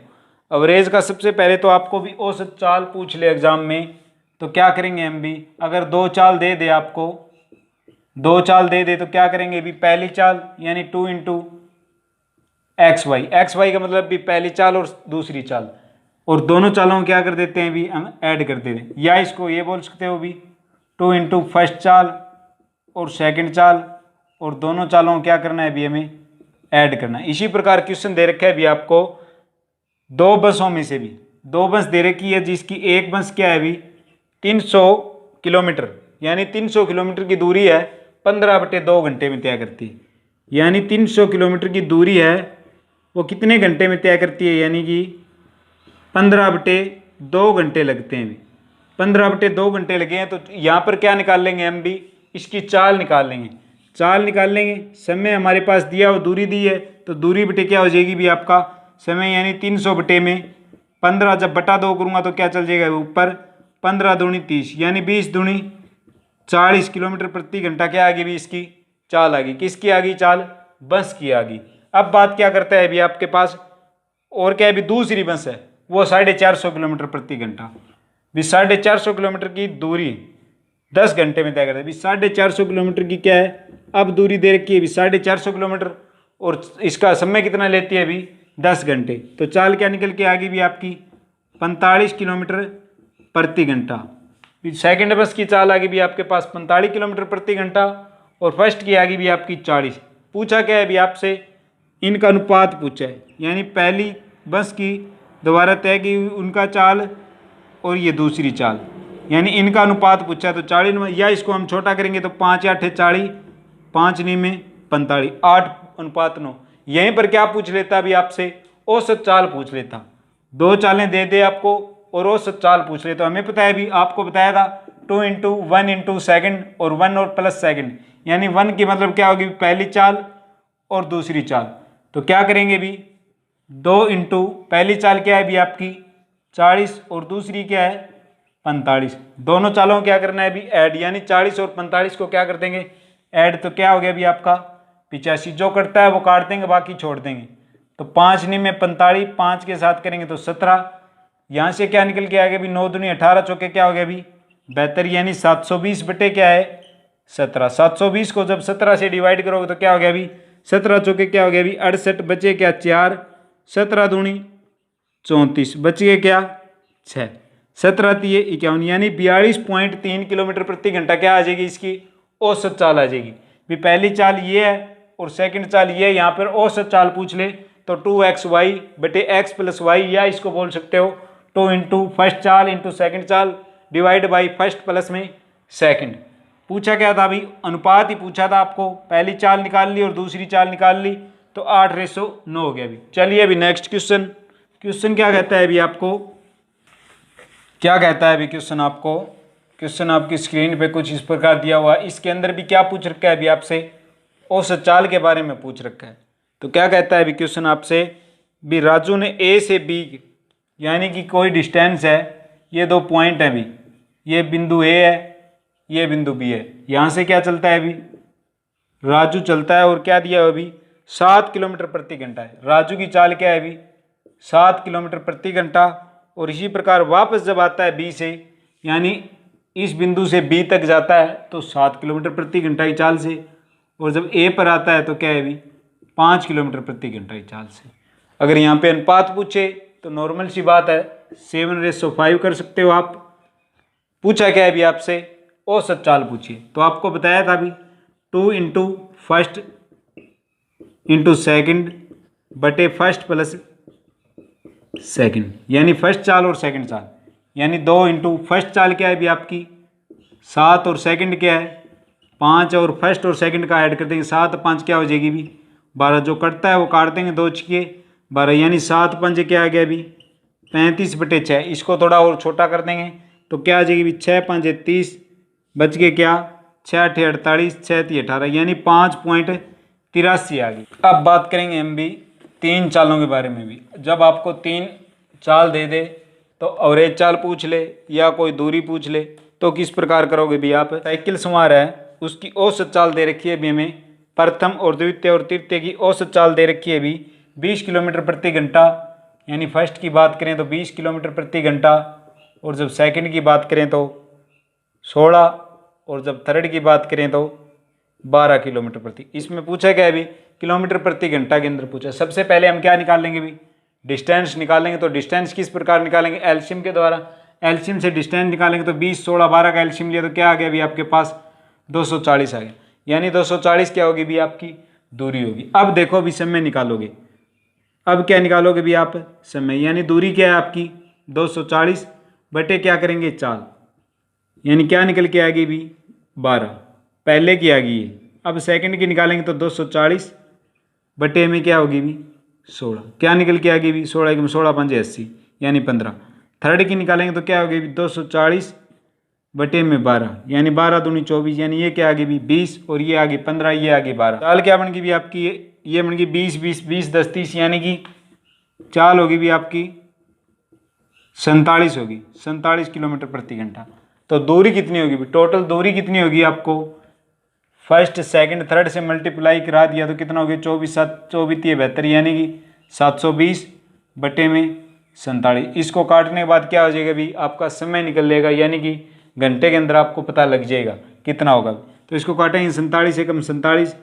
अवरेज का सबसे पहले तो आपको भी औसत चाल पूछ ले एग्जाम में, तो क्या करेंगे हम भी, अगर 2 चाल दे दे आपको, 2 चाल दे दे तो क्या करेंगे अभी, पहली चाल यानी 2 × XY का मतलब भी पहली चाल और दूसरी चाल, और दोनों चालों को क्या कर देते हैं भी हम ऐड कर देते हैं, या इसको ये बोल सकते हो भी 2 × फर्स्ट चाल और सेकंड चाल, और दोनों चालों को क्या करना है भी हमें ऐड करना है। इसी प्रकार क्वेश्चन दे रखा है भी आपको 2 बसों में से भी 2 बस दे रखी है, जिसकी एक बस क्या है भी 300 किलोमीटर, यानी 300 किलोमीटर की दूरी है 15/2 घंटे में तय करती है। यानी 300 किलोमीटर की दूरी है वो कितने घंटे में तय करती है, यानी कि 15/2 घंटे लगते हैं। 15/2 घंटे लगे हैं, तो यहाँ पर क्या निकाल लेंगे हम भी, इसकी चाल निकाल लेंगे। चाल निकाल लेंगे, समय हमारे पास दिया वो दूरी दी है, तो दूरी बटे क्या हो जाएगी भी आपका समय, यानी 300 में 15 जब बटा 2 करूँगा तो क्या चल जाएगा ऊपर 15 दूनी 30, यानी 20 दूनी 40 किलोमीटर प्रति घंटा क्या आ गई भी इसकी चाल आ गई। किसकी आ गई चाल, बस की आ गई। अब बात क्या करता है अभी आपके पास, और क्या है भी दूसरी बस है वो 450 किलोमीटर प्रति घंटा, भी 450 किलोमीटर की दूरी 10 घंटे में तय करते हैं। भी 450 किलोमीटर की क्या है अब दूरी दे रखी है भी 450 किलोमीटर, और इसका समय कितना लेती है अभी 10 घंटे, तो चाल क्या निकल के आ गई भी आपकी 45 किलोमीटर प्रति घंटा। सेकंड बस की चाल आ गई भी आपके पास 45 किलोमीटर प्रति घंटा, और फर्स्ट की आ गई भी आपकी 40। पूछा क्या है भी आपसे, इनका अनुपात पूछा है, यानी पहली बस की दोबारा तय की उनका चाल और ये दूसरी चाल, यानी इनका अनुपात पूछा है। तो 40, या इसको हम छोटा करेंगे तो 5 × 8 = 40, 5 × 9 = 45, 8:9। यहीं पर क्या पूछ लेता अभी आपसे, औसत चाल पूछ लेता। 2 चालें दे दे आपको और औसत चाल पूछ ले, तो हमें पता है भी आपको बताया था 2 × 1 × सेकंड और 1 और प्लस सेकंड, यानी 1 की मतलब क्या होगी पहली चाल और दूसरी चाल। तो क्या करेंगे भी 2 × पहली चाल क्या है भी आपकी 40 और दूसरी क्या है 45, दोनों चालों को क्या करना है भी ऐड, यानी 40 और 45 को क्या कर देंगे ऐड, तो क्या हो गया भी आपका 85। जो कटता है वो काट देंगे, बाकी छोड़ देंगे। तो 5 × 9 = 45, 5 के साथ करेंगे तो 17। यहाँ से क्या निकल के आ गया भी 9 दूनी 18, चौके क्या हो गया भी 72, यानी 720 बटे क्या है 17। 720 को जब 17 से डिवाइड करोगे तो क्या हो गया भी 17 चौके क्या हो गया भी 68, बचे क्या 4, 17 दूनी 34, बच गए क्या 6, 17 × 3 = 51, यानी 42.3 किलोमीटर प्रति घंटा क्या आ जाएगी इसकी औसत चाल आ जाएगी। भी पहली चाल ये है और सेकंड चाल ये है, यहाँ पर औसत चाल पूछ ले तो 2xy बटे x + y, या इसको बोल सकते हो 2 × फर्स्ट चाल × सेकंड चाल डिवाइड बाई फर्स्ट प्लस में सेकंड। पूछा क्या था अभी अनुपात ही पूछा था आपको, पहली चाल निकाल ली और दूसरी चाल निकाल ली तो 8:9 हो गया अभी। चलिए अभी नेक्स्ट क्वेश्चन क्या कहता है अभी आपको, क्या कहता है अभी क्वेश्चन आपकी स्क्रीन पे कुछ इस प्रकार दिया हुआ है। इसके अंदर भी क्या पूछ रखा है अभी आपसे, औसत चाल के बारे में पूछ रखा है। तो क्या कहता है अभी क्वेश्चन आपसे भी राजू ने ए से बी, यानी कि कोई डिस्टेंस है, ये 2 पॉइंट हैं भी, ये बिंदु ए है ये बिंदु बी है, यहाँ से क्या चलता है अभी राजू चलता है, और क्या दिया है अभी 7 किलोमीटर प्रति घंटा है। राजू की चाल क्या है अभी 7 किलोमीटर प्रति घंटा, और इसी प्रकार वापस जब आता है बी से, यानी इस बिंदु से बी तक जाता है तो 7 किलोमीटर प्रति घंटा की चाल से, और जब ए पर आता है तो क्या है अभी 5 किलोमीटर प्रति घंटा की चाल से। अगर यहाँ पे अनुपात पूछे तो नॉर्मल सी बात है 7/5 कर सकते हो आप। पूछा क्या है अभी आपसे, औसत चाल पूछिए, तो आपको बताया था अभी 2 इंटू फर्स्ट इंटू सेकेंड बटे फर्स्ट प्लस सेकेंड, यानी फर्स्ट चाल और सेकंड चाल, यानी 2 इंटू फर्स्ट चाल क्या है अभी आपकी 7 और सेकंड क्या है 5, और फर्स्ट और सेकंड का ऐड कर देंगे 7 5 क्या हो जाएगी भी 12, जो कटता है वो काट देंगे 2 छिके 12, यानी 7 5 क्या आ गया अभी 35/6। इसको थोड़ा और छोटा कर देंगे तो क्या आ जाएगी 6 5 30, बच गए क्या 6 8 48, 6 3 18, यानी 5.83 आ गई। अब बात करेंगे हम भी 3 चालों के बारे में भी। जब आपको 3 चाल दे दे तो अवरेज चाल पूछ ले या कोई दूरी पूछ ले तो किस प्रकार करोगे भी आप। साइकिल सवार है, उसकी औसत चाल दे रखी है भी हमें, प्रथम और द्वितीय और तृतीय की औसत चाल दे रखी है भी 20 किलोमीटर प्रति घंटा, यानी फर्स्ट की बात करें तो 20 किलोमीटर प्रति घंटा, और जब सेकंड की बात करें तो 16, और जब थर्ड की बात करें तो 12 किलोमीटर प्रति। इसमें पूछा क्या है भी किलोमीटर प्रति घंटा के अंदर पूछा। सबसे पहले हम क्या निकाल लेंगे भी डिस्टेंस निकालेंगे। तो डिस्टेंस किस प्रकार निकालेंगे एलसीएम के द्वारा। एलसीएम से डिस्टेंस निकालेंगे तो 20 16 12 का एलसीएम लिया तो क्या आ गया भी आपके पास 240 आ गया, यानी 240 क्या होगी भी आपकी दूरी होगी। अब देखो अभी समय निकालोगे, अब क्या निकालोगे भी आप समय, यानी दूरी क्या है आपकी 240 बटे क्या करेंगे चाल, यानी क्या निकल के आएगी भी 12, पहले की आ गई है। अब सेकंड की निकालेंगे तो 240 बटे में क्या होगी भी 16, क्या निकल के आएगी भी 16 की 16 5 80, यानी 15। थर्ड की निकालेंगे तो क्या होगी भी 240 बटे में 12, यानी 12 दूनी 24, यानी ये क्या आ गई भी 20, और ये आ गई 15, ये आ गई 12। चाल क्या बन गई भी आपकी ये बन गई 20 20 20 10 30, यानी कि चाल होगी भी आपकी 47 होगी, 47 किलोमीटर प्रति घंटा। तो दूरी कितनी होगी भी, टोटल दूरी कितनी होगी आपको फर्स्ट सेकंड थर्ड से मल्टीप्लाई करा दिया तो कितना हो गया 24 7 24 72, यानी कि 720 बटे में 47। इसको काटने के बाद क्या हो जाएगा भी आपका समय निकल लेगा, यानी कि घंटे के अंदर आपको पता लग जाएगा कितना होगा। तो इसको काटेंगे 47 से कम 47,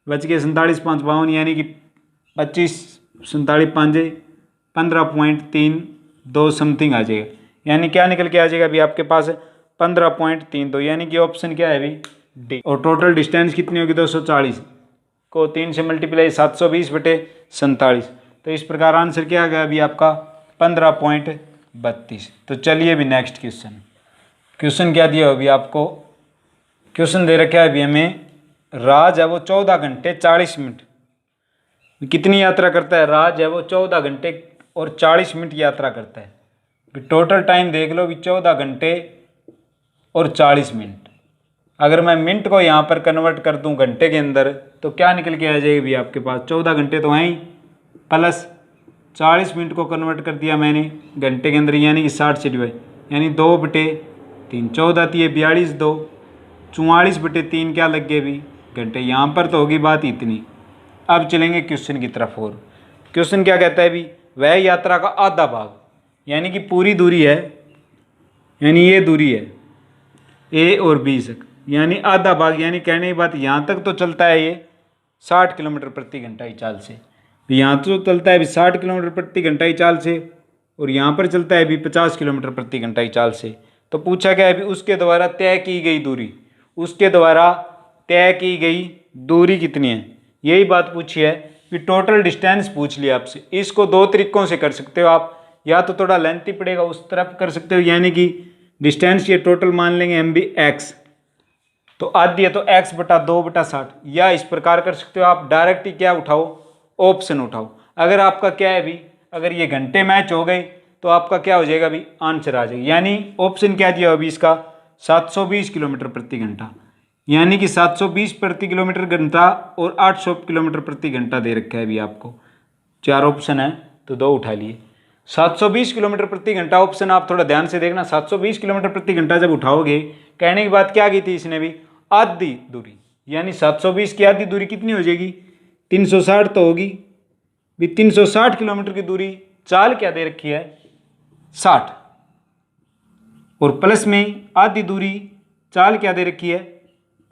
बच गए 47 5 52, यानी कि 25 47 5 15.32 समथिंग आ जाएगा, यानी क्या निकल के आ जाएगा अभी आपके पास 15.32, यानी कि ऑप्शन क्या है अभी डी। और टोटल डिस्टेंस कितनी होगी 240 को 3 से मल्टीप्लाई 720 बटे 47, तो इस प्रकार आंसर क्या आ गया अभी आपका 15.32। तो चलिए अभी नेक्स्ट क्वेश्चन क्या दिया अभी आपको, क्वेश्चन दे रखा है अभी हमें, राज है वो 14 घंटे 40 मिनट कितनी यात्रा करता है, राज है वो 14 घंटे और 40 मिनट यात्रा करता है। टोटल टाइम देख लो भी 14 घंटे और 40 मिनट। अगर मैं मिनट को यहाँ पर कन्वर्ट कर दूँ घंटे के अंदर तो क्या निकल के आ जाएगी भी आपके पास 14 घंटे तो हैं ही, प्लस 40 मिनट को कन्वर्ट कर दिया मैंने घंटे के अंदर, यानी कि 60 से डिवाइड, यानी 2/3 14 थी 42 2 44 बटे 3 क्या लग गए भी घंटे। यहाँ पर तो होगी बात इतनी। अब चलेंगे क्वेश्चन की तरफ। और क्वेश्चन क्या कहता है भी वह यात्रा का आधा भाग, यानी कि पूरी दूरी है, यानी ये दूरी है ए और बी तक, यानी आधा भाग, यानी कहने की बात यहाँ तक तो चलता है ये 60 किलोमीटर प्रति घंटा की चाल से, यहाँ तो चलता है अभी 60 किलोमीटर प्रति घंटा की चाल से, और यहाँ पर चलता है अभी 50 किलोमीटर प्रति घंटा की चाल से। तो पूछा क्या है अभी उसके द्वारा तय की गई दूरी, उसके द्वारा तय की गई दूरी कितनी है, यही बात पूछी है कि टोटल डिस्टेंस पूछ लिया आपसे। इसको दो तरीकों से कर सकते हो आप, या तो थोड़ा लेंथी पड़ेगा उस तरफ कर सकते हो, यानी कि डिस्टेंस ये टोटल मान लेंगे एम बी एक्स, तो आधी है तो x बटा 2/60, या इस प्रकार कर सकते हो आप डायरेक्ट ही क्या उठाओ ऑप्शन उठाओ। अगर आपका क्या है अभी अगर ये घंटे मैच हो गए तो आपका क्या हो जाएगा अभी आंसर आ जाएगा, यानी ऑप्शन क्या दिया अभी इसका 720 किलोमीटर प्रति घंटा, यानी कि 720 प्रति किलोमीटर घंटा और 800 किलोमीटर प्रति घंटा दे रखा है अभी आपको। 4 ऑप्शन है तो 2 उठा लिए। 720 किलोमीटर प्रति घंटा ऑप्शन आप थोड़ा ध्यान से देखना, 720 किलोमीटर प्रति घंटा जब उठाओगे कहने की बात क्या की थी इसने भी आधी दूरी, यानी 720 की आधी दूरी कितनी हो जाएगी 360 तो होगी भी 360 किलोमीटर की दूरी चाल क्या दे रखी है 60, और प्लस में आधी दूरी चाल क्या दे रखी है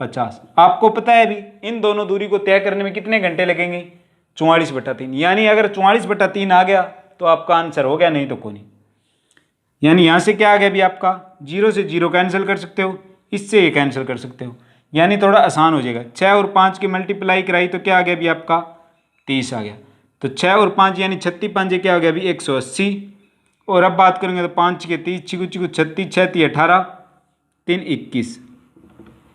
50। आपको पता है अभी इन दोनों दूरी को तय करने में कितने घंटे लगेंगे 44/3, यानी अगर 44/3 आ गया तो आपका आंसर हो गया, नहीं तो कोई नहीं। यानी यहाँ से क्या आ गया अभी आपका, 0 से 0 कैंसिल कर सकते हो, इससे ये कैंसिल कर सकते हो, यानी थोड़ा आसान हो जाएगा। 6 और 5 की मल्टीप्लाई कराई तो क्या आ गया अभी आपका 30 आ गया। तो 6 और 5 यानी 36 5 क्या हो गया अभी 180। और अब बात करेंगे तो 5 के 30, छिकू छिकू 36, 6 3 18, 3 21,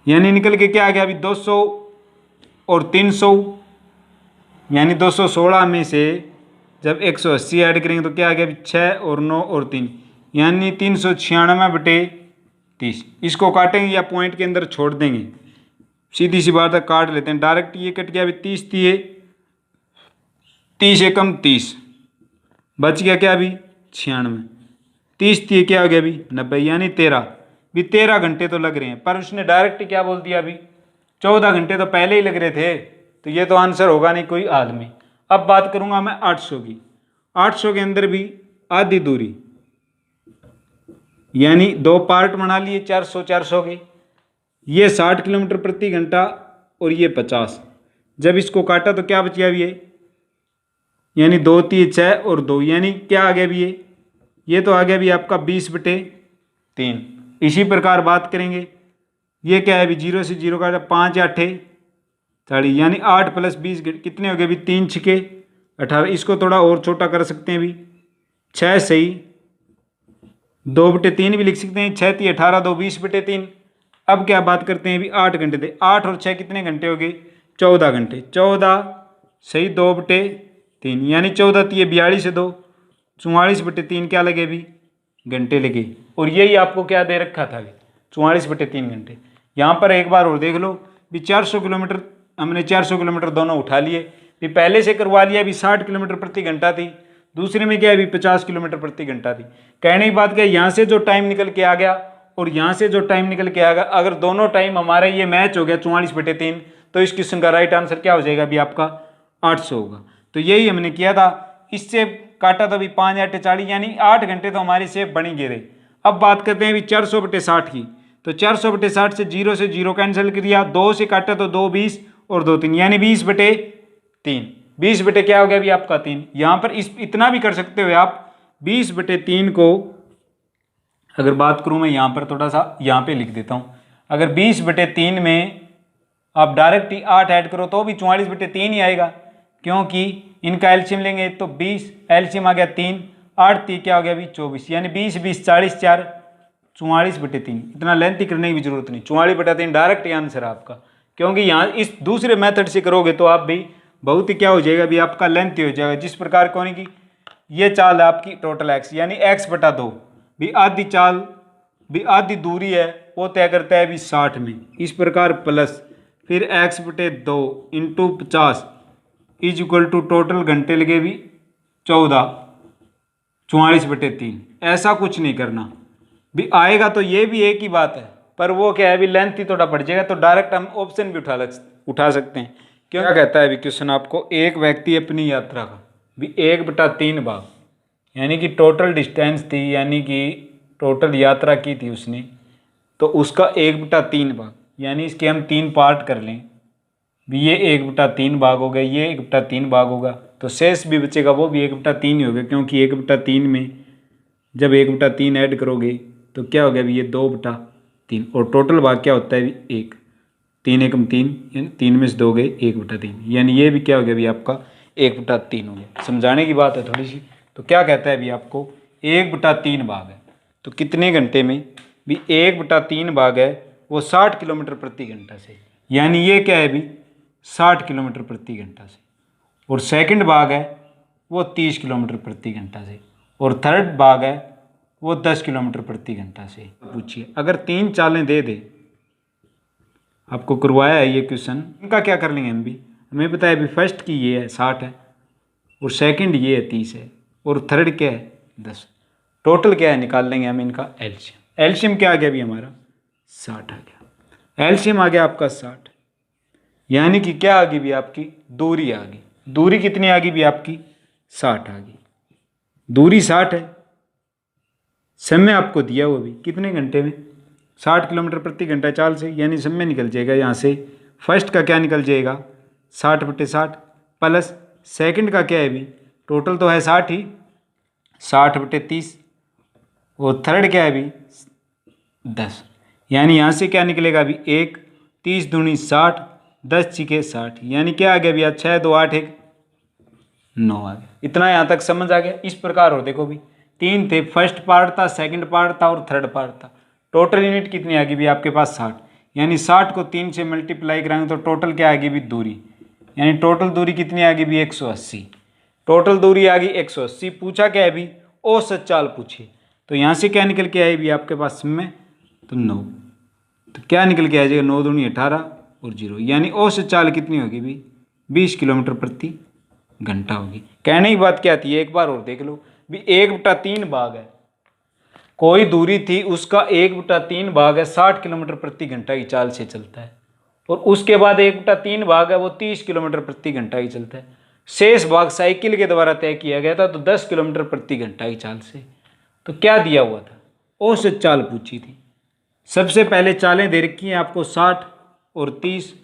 यानी निकल के क्या आ गया अभी 200 और 300, यानी 216 में से जब 180 ऐड करेंगे तो क्या आ गया अभी 6 और 9 और 3, यानी 396/30। इसको काटेंगे या पॉइंट के अंदर छोड़ देंगे, सीधी सी बात है, काट लेते हैं डायरेक्ट। ये कट गया अभी 30 दिए, 30 एकम 30, बच गया क्या अभी 96, 30 दिए क्या हो गया अभी 90, यानी 13 भी 13 घंटे तो लग रहे हैं। पर उसने डायरेक्ट क्या बोल दिया अभी 14 घंटे तो पहले ही लग रहे थे, तो ये तो आंसर होगा नहीं कोई आदमी। अब बात करूंगा मैं 800 की। 800 के अंदर भी आधी दूरी, यानी दो पार्ट बना लिए 400 400 के, ये 60 किलोमीटर प्रति घंटा और ये 50। जब इसको काटा तो क्या बच गया अभी यानी 2 3 6 और 2, यानी क्या आ गया अभी ये तो आ गया अभी आपका 20/3। इसी प्रकार बात करेंगे, ये क्या है अभी 0 से 0 काटा, 5 8 40, यानी 8 + 20 कितने हो गए अभी 3 6 18। इसको थोड़ा और छोटा कर सकते हैं अभी, 6 सही 2/3 भी लिख सकते हैं, 6 3 18 2 20/3। अब क्या बात करते हैं अभी 8 घंटे थे, 8 और 6 कितने घंटे हो गए 14 घंटे, 14 सही 2/3, यानी 14 3 42 2 44/3 क्या लगे अभी घंटे लगे। और यही आपको क्या दे रखा था अभी 44/3 घंटे। यहाँ पर एक बार और देख लो भी 400 किलोमीटर, हमने 400 किलोमीटर दोनों उठा लिए, भी पहले से करवा लिया भी 60 किलोमीटर प्रति घंटा थी, दूसरे में क्या है अभी 50 किलोमीटर प्रति घंटा थी। कहने की बात क्या, यहाँ से जो टाइम निकल के आ गया और यहाँ से जो टाइम निकल के आ गया, अगर दोनों टाइम हमारा ये मैच हो गया 44/3, तो इस क्वेश्चन का राइट आंसर क्या हो जाएगा अभी आपका 800 होगा। तो यही हमने किया था, इससे काटा तो अभी 5 8 40, यानी 8 घंटे तो हमारी सेफ बनी गए थे। अब बात करते हैं अभी 400/60 की। तो 400/60 से 0 से 0 कैंसिल किया, 2 से काटा तो 2 20 और 2 3, यानी 20/3। 20 बटे क्या हो गया अभी आपका 3। यहाँ पर इतना भी कर सकते हो आप, 20/3 को अगर बात करूँ मैं यहाँ पर थोड़ा सा यहाँ पे लिख देता हूँ। अगर 20/3 में आप डायरेक्ट ही 8 ऐड करो तो भी 44/3 ही आएगा, क्योंकि इनका एलसीएम लेंगे तो 20, एलसीएम आ गया 3, 8 3 क्या हो गया अभी 24, यानी 20 20 40 4 44/3। इतना लेंथ ही करने की भी जरूरत नहीं, 44/3 डायरेक्ट आंसर आपका। क्योंकि यहाँ इस दूसरे मेथड से करोगे तो आप भी बहुत ही क्या हो जाएगा अभी आपका लेंथ हो जाएगा। जिस प्रकार कौन की ये चाल है आपकी टोटल एक्स, यानी x/2 भी आधी चाल भी आधी दूरी है वो तय करता है अभी 60 में। इस प्रकार प्लस फिर x/2 into 50 is equal to total घंटे लगे भी 14 44/3। ऐसा कुछ नहीं करना भी आएगा तो ये भी एक ही बात है, पर वो क्या है अभी लेंथ ही थोड़ा पड़ जाएगा, तो डायरेक्ट हम ऑप्शन भी उठा सकते हैं। क्या कहता है अभी क्वेश्चन आपको, एक व्यक्ति अपनी यात्रा का भी 1/3 भाग, यानी कि टोटल डिस्टेंस थी, यानी कि टोटल यात्रा की थी उसने, तो उसका 1/3 भाग, यानी इसके हम 3 पार्ट कर लें भी ये 1/3 भाग हो गया, ये 1/3 भाग होगा, तो शेष भी बचेगा वो भी 1/3 ही होगा, क्योंकि 1/3 में जब 1/3 ऐड करोगे तो क्या हो गया अभी ये 2/3, और टोटल भाग क्या होता है अभी 1, 3 एकम 3, यानी 3 में से 2 गए 1/3, यानी ये भी क्या हो गया अभी आपका 1/3 हो गया। समझाने की बात है थोड़ी सी। तो क्या कहता है अभी आपको 1/3 भाग है, तो कितने घंटे में भी 1/3 भाग है वो 60 किलोमीटर प्रति घंटा से, यानी ये क्या है अभी 60 किलोमीटर प्रति घंटा से। और सेकंड भाग है वो 30 किलोमीटर प्रति घंटा से, और थर्ड भाग है वो 10 किलोमीटर प्रति घंटा से। पूछिए अगर 3 चालें दे दे, आपको करवाया है ये क्वेश्चन, इनका क्या कर लेंगे हम भी, हमें पता है अभी फर्स्ट की ये है 60 है, और सेकंड ये है 30 है, और थर्ड क्या है 10, टोटल क्या है निकाल लेंगे हम इनका एलसीएम। एलसीएम क्या आ गया अभी हमारा 60 आ गया, एलसीएम आ गया आपका 60, यानी कि क्या आ गई भी आपकी दूरी आ गई। दूरी कितनी आ गई भी आपकी 60 आ गई, दूरी 60 है, समय आपको दिया वो भी कितने घंटे में 60 किलोमीटर प्रति घंटा चाल से, यानी समय निकल जाएगा यहाँ से फर्स्ट का क्या निकल जाएगा 60/60 प्लस सेकंड का क्या है अभी टोटल तो है 60 ही, 60/30 और थर्ड क्या है अभी 10, यानी यहाँ से क्या निकलेगा अभी 1, 30 दूनी 60, 10 छिके 60, यानी क्या आ गया भैया 6 2 8 1 9 आ गया। इतना यहाँ तक समझ आ गया। इस प्रकार हो देखो भी 3 थे, फर्स्ट पार्ट था, सेकंड पार्ट था और थर्ड पार्ट था। टोटल यूनिट कितनी आ गई भी आपके पास 60, यानी 60 को 3 से मल्टीप्लाई कराएंगे तो टोटल क्या आ गई भी दूरी, यानी टोटल दूरी कितनी आ गई भी 180। टोटल दूरी आ गई 180। पूछा क्या है भी औसत चाल पूछी, तो यहाँ से क्या निकल के आई भी आपके पास में तो 9, तो क्या निकल के आ जाएगा 9 दूनी 18 और 0, यानी औसत चाल कितनी होगी भी 20 किलोमीटर प्रति घंटा होगी। कहने की बात क्या थी एक बार और देख लो भी 1/3 भाग है, कोई दूरी थी उसका 1/3 भाग है 60 किलोमीटर प्रति घंटा की चाल से चलता है, और उसके बाद 1/3 भाग है वो 30 किलोमीटर प्रति घंटा की चलता है। शेष भाग साइकिल के द्वारा तय किया गया था तो 10 किलोमीटर प्रति घंटा की चाल से। तो क्या दिया हुआ था औसत चाल पूछी थी। सबसे पहले चालें दे रखी हैं आपको 60 और 30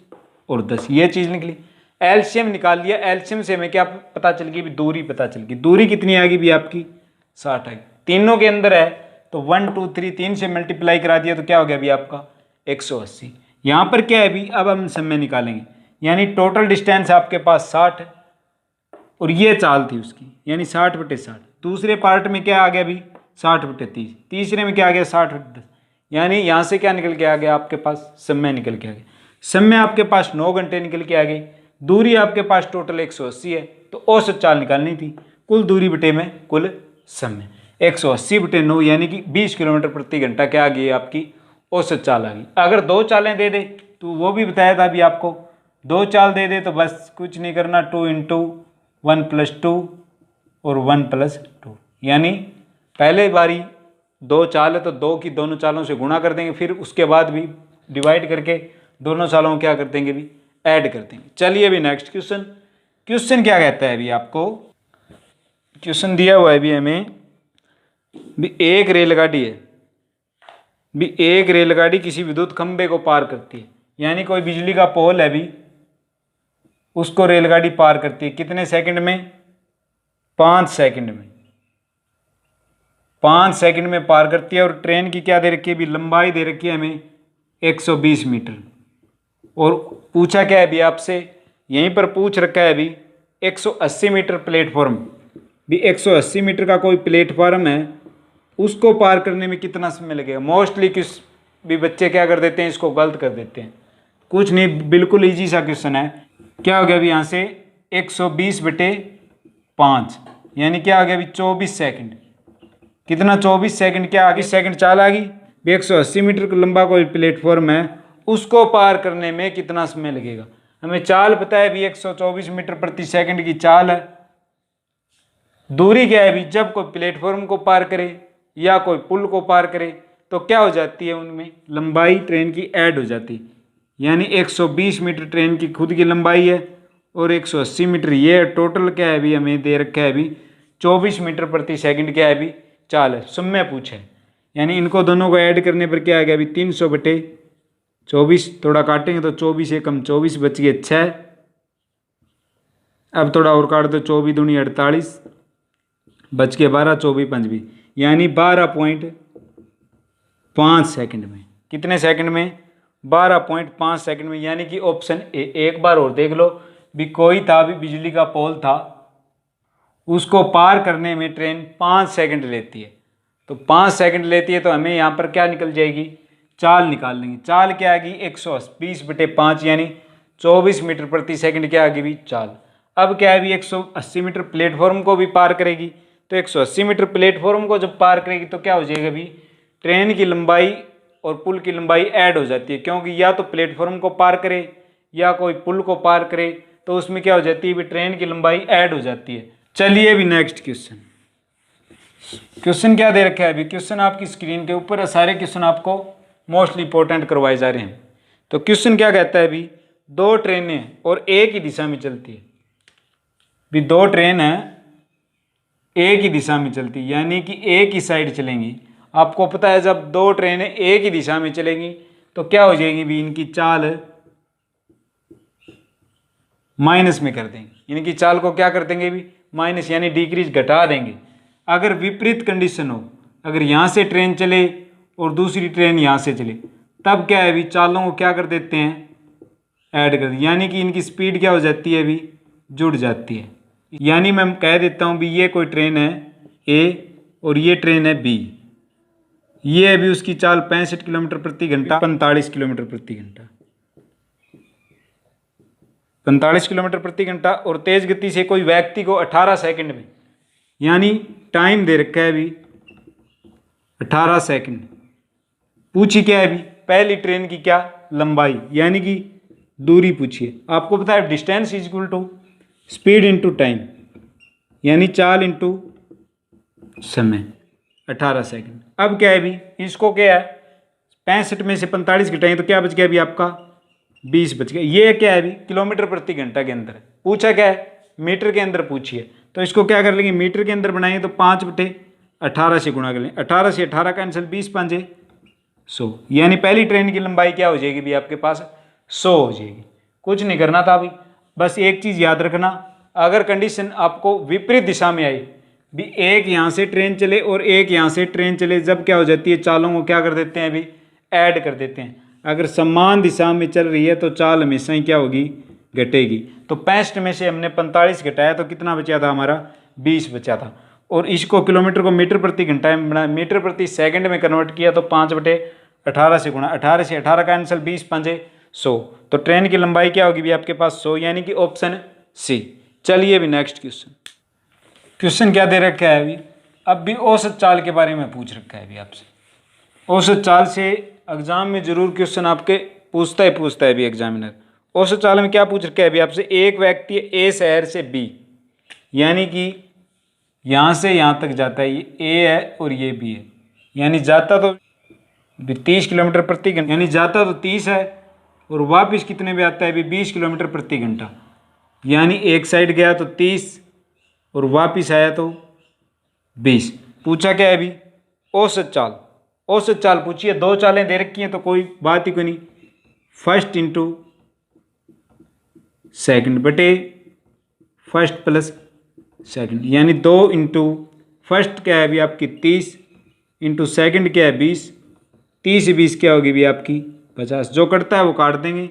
और 10, ये चीज़ निकली। एलसीएम निकाल लिया, एलसीएम से हमें क्या पता चल गई भी दूरी पता चल गई। दूरी कितनी आ गई भी आपकी 60 आ गई, तीनों के अंदर है तो 1 2 3 3 से मल्टीप्लाई करा दिया तो क्या हो गया अभी आपका 180। यहाँ पर क्या है अभी अब हम समय निकालेंगे, यानी टोटल डिस्टेंस आपके पास 60 है और ये चाल थी उसकी, यानी 60/60। दूसरे पार्ट में क्या आ गया अभी 60/30, तीसरे में क्या आ गया 60/10, यानी यहाँ से क्या निकल के आ गया आपके पास समय निकल के आ गया। समय आपके पास 9 घंटे निकल के आ गई। दूरी आपके पास टोटल 180 है तो औसत चाल निकालनी थी, कुल दूरी बटे में कुल समय 180/9 यानी कि 20 किलोमीटर प्रति घंटा क्या आ गई आपकी औसत चाल आ गई। अगर 2 चालें दे दे तो वो भी बताया था अभी आपको, 2 चाल दे दे तो बस कुछ नहीं करना, 2 × 1 + 2 और 1 + 2, यानी पहले बारी 2 चाल है तो 2 की दोनों चालों से गुणा कर देंगे, फिर उसके बाद भी डिवाइड करके दोनों चालों को क्या कर देंगे भी ऐड कर देंगे। चलिए अभी नेक्स्ट क्वेश्चन। क्वेश्चन क्या कहता है अभी आपको, क्वेश्चन दिया हुआ है भी हमें भी एक रेलगाड़ी है भी एक रेलगाड़ी किसी विद्युत खंभे को पार करती है, यानी कोई बिजली का पोल है भी उसको रेलगाड़ी पार करती है कितने सेकंड में 5 सेकंड में, 5 सेकंड में पार करती है। और ट्रेन की क्या दे रखी है भी लंबाई दे रखी है हमें 120 मीटर। और पूछा क्या है अभी आपसे, यहीं पर पूछ रखा है अभी 180 मीटर प्लेटफॉर्म भी 180 मीटर का कोई प्लेटफॉर्म है, उसको पार करने में कितना समय लगेगा। मोस्टली किस भी बच्चे क्या कर देते हैं इसको गलत कर देते हैं, कुछ नहीं बिल्कुल ईजी सा क्वेश्चन है। क्या हो गया अभी यहाँ से 120/5 यानी क्या आ गया अभी 24 सेकंड, कितना 24 सेकंड क्या आ गई सेकंड चाल आ गई। 180 मीटर लंबा कोई प्लेटफॉर्म है उसको पार करने में कितना समय लगेगा। हमें चाल पता है भी 124 मीटर प्रति सेकंड की चाल है। दूरी क्या है भी जब कोई प्लेटफॉर्म को पार करे या कोई पुल को पार करे तो क्या हो जाती है उनमें लंबाई ट्रेन की ऐड हो जाती है, यानी 120 मीटर ट्रेन की खुद की लंबाई है और 180 मीटर ये है। टोटल क्या है भी हमें दे रखा है भी 24 मीटर प्रति सेकंड क्या है भी चाल है, समय पूछे, यानी इनको दोनों को ऐड करने पर क्या आ गया अभी 300/24, थोड़ा काटेंगे तो 24 एकम 24 बच गए 6, अब थोड़ा और काट दो 24 दूनी 48 बच के 12, 24 5 यानी 12.5 सेकंड में। कितने सेकंड में 12.5 सेकंड में, यानी कि ऑप्शन ए। एक बार और देख लो भी कोई था भी बिजली का पोल था उसको पार करने में ट्रेन 5 सेकंड लेती है, तो 5 सेकंड लेती है तो हमें यहाँ पर क्या निकल जाएगी चाल निकाल लेंगे। चाल क्या आएगी 120/5 यानी 24 मीटर प्रति सेकंड क्या आएगी भी चाल। अब क्या है भी 180 मीटर प्लेटफॉर्म को भी पार करेगी, तो 180 मीटर प्लेटफॉर्म को जब पार करेगी तो क्या हो जाएगा भी ट्रेन की लंबाई और पुल की लंबाई ऐड हो जाती है, क्योंकि या तो प्लेटफॉर्म को पार करे या कोई पुल को पार करे तो उसमें क्या हो जाती है भी ट्रेन की लंबाई ऐड हो जाती है। चलिए अभी नेक्स्ट क्वेश्चन। क्वेश्चन क्या दे रखा है अभी, क्वेश्चन आपकी स्क्रीन के ऊपर, सारे क्वेश्चन आपको मोस्टली इंपॉर्टेंट करवाए जा रहे हैं। तो क्वेश्चन क्या कहता है अभी, 2 ट्रेनें और एक ही दिशा में चलती है भी 2 ट्रेन है एक ही दिशा में चलती है, यानी कि एक ही साइड चलेंगी। आपको पता है जब 2 ट्रेनें एक ही दिशा में चलेंगी तो क्या हो जाएगी भी इनकी चाल माइनस में कर देंगे, इनकी चाल को क्या कर देंगे भी माइनस यानी डिक्रीज घटा देंगे। अगर विपरीत कंडीशन हो अगर यहाँ से ट्रेन चले और दूसरी ट्रेन यहाँ से चले, तब क्या है अभी चालों को क्या कर देते हैं, ऐड कर देते, यानी कि इनकी स्पीड क्या हो जाती है अभी, जुड़ जाती है। यानी मैं कह देता हूँ भी ये कोई ट्रेन है ए और ये ट्रेन है बी, ये अभी उसकी चाल 65 किलोमीटर प्रति घंटा, 45 किलोमीटर प्रति घंटा, 45 किलोमीटर प्रति घंटा, और तेज गति से कोई व्यक्ति को 18 सेकंड में, यानी टाइम दे रखा है अभी 18 सेकंड। पूछी क्या है अभी, पहली ट्रेन की क्या लंबाई, यानी कि दूरी पूछिए। आपको पता है distance is equal to speed into time, यानी चाल इंटू समय, 18 सेकंड। अब क्या है अभी, इसको क्या है 65 में से 45 घटाएं तो क्या बच गया अभी आपका, 20 बच गया। ये क्या है अभी किलोमीटर प्रति घंटा के अंदर पूछा, क्या है मीटर के अंदर पूछिए, तो इसको क्या कर लेंगे, मीटर के अंदर बनाएंगे तो 5/18 से गुणा कर लेंगे, 18 से 18 कैंसिल, 20 5 100, यानी पहली ट्रेन की लंबाई क्या हो जाएगी भी आपके पास 100 हो जाएगी। कुछ नहीं करना था अभी, बस एक चीज़ याद रखना, अगर कंडीशन आपको विपरीत दिशा में आई भी, एक यहाँ से ट्रेन चले और एक यहाँ से ट्रेन चले, जब क्या हो जाती है चालों को क्या कर देते हैं अभी, ऐड कर देते हैं। अगर समान दिशा में चल रही है तो चाल हमेशा ही क्या होगी, घटेगी। तो 65 में से हमने 45 घटाया तो कितना बचा था हमारा, 20 बचा था। और इसको किलोमीटर को मीटर प्रति घंटा में बना, मीटर प्रति सेकंड में कन्वर्ट किया तो 5/18 से गुणा, 18 से 18 का आंसर 20 5 100, तो ट्रेन की लंबाई क्या होगी भी आपके पास 100, यानी कि ऑप्शन सी। चलिए अभी नेक्स्ट क्वेश्चन। क्वेश्चन क्या दे रखा है अभी, अब भी औसत चाल के बारे में पूछ रखा है अभी आपसे। औसत चाल से एग्जाम में जरूर क्वेश्चन आपके पूछता है अभी एग्जामिनर। औसत चाल में क्या पूछ रखा है अभी आपसे, एक व्यक्ति ए शहर से बी, यानी कि यहाँ से यहाँ तक जाता है, ये ए है और ये बी है, यानी जाता तो 30 किलोमीटर प्रति घंटा, यानी जाता तो 30 है और वापस कितने में आता है अभी, 20 किलोमीटर प्रति घंटा, यानी एक साइड गया तो 30 और वापस आया तो 20। पूछा क्या है अभी, औसत चाल। औसत चाल पूछिए, दो चालें दे रखी हैं तो कोई बात ही कोई नहीं, फर्स्ट इंटू सेकंड बटे फर्स्ट प्लस सेकंड, यानी 2 इंटू फर्स्ट क्या है अभी आपकी 30 इंटू सेकंड क्या है 20, 30 से 20 क्या होगी भी आपकी 50, जो कटता है वो काट देंगे,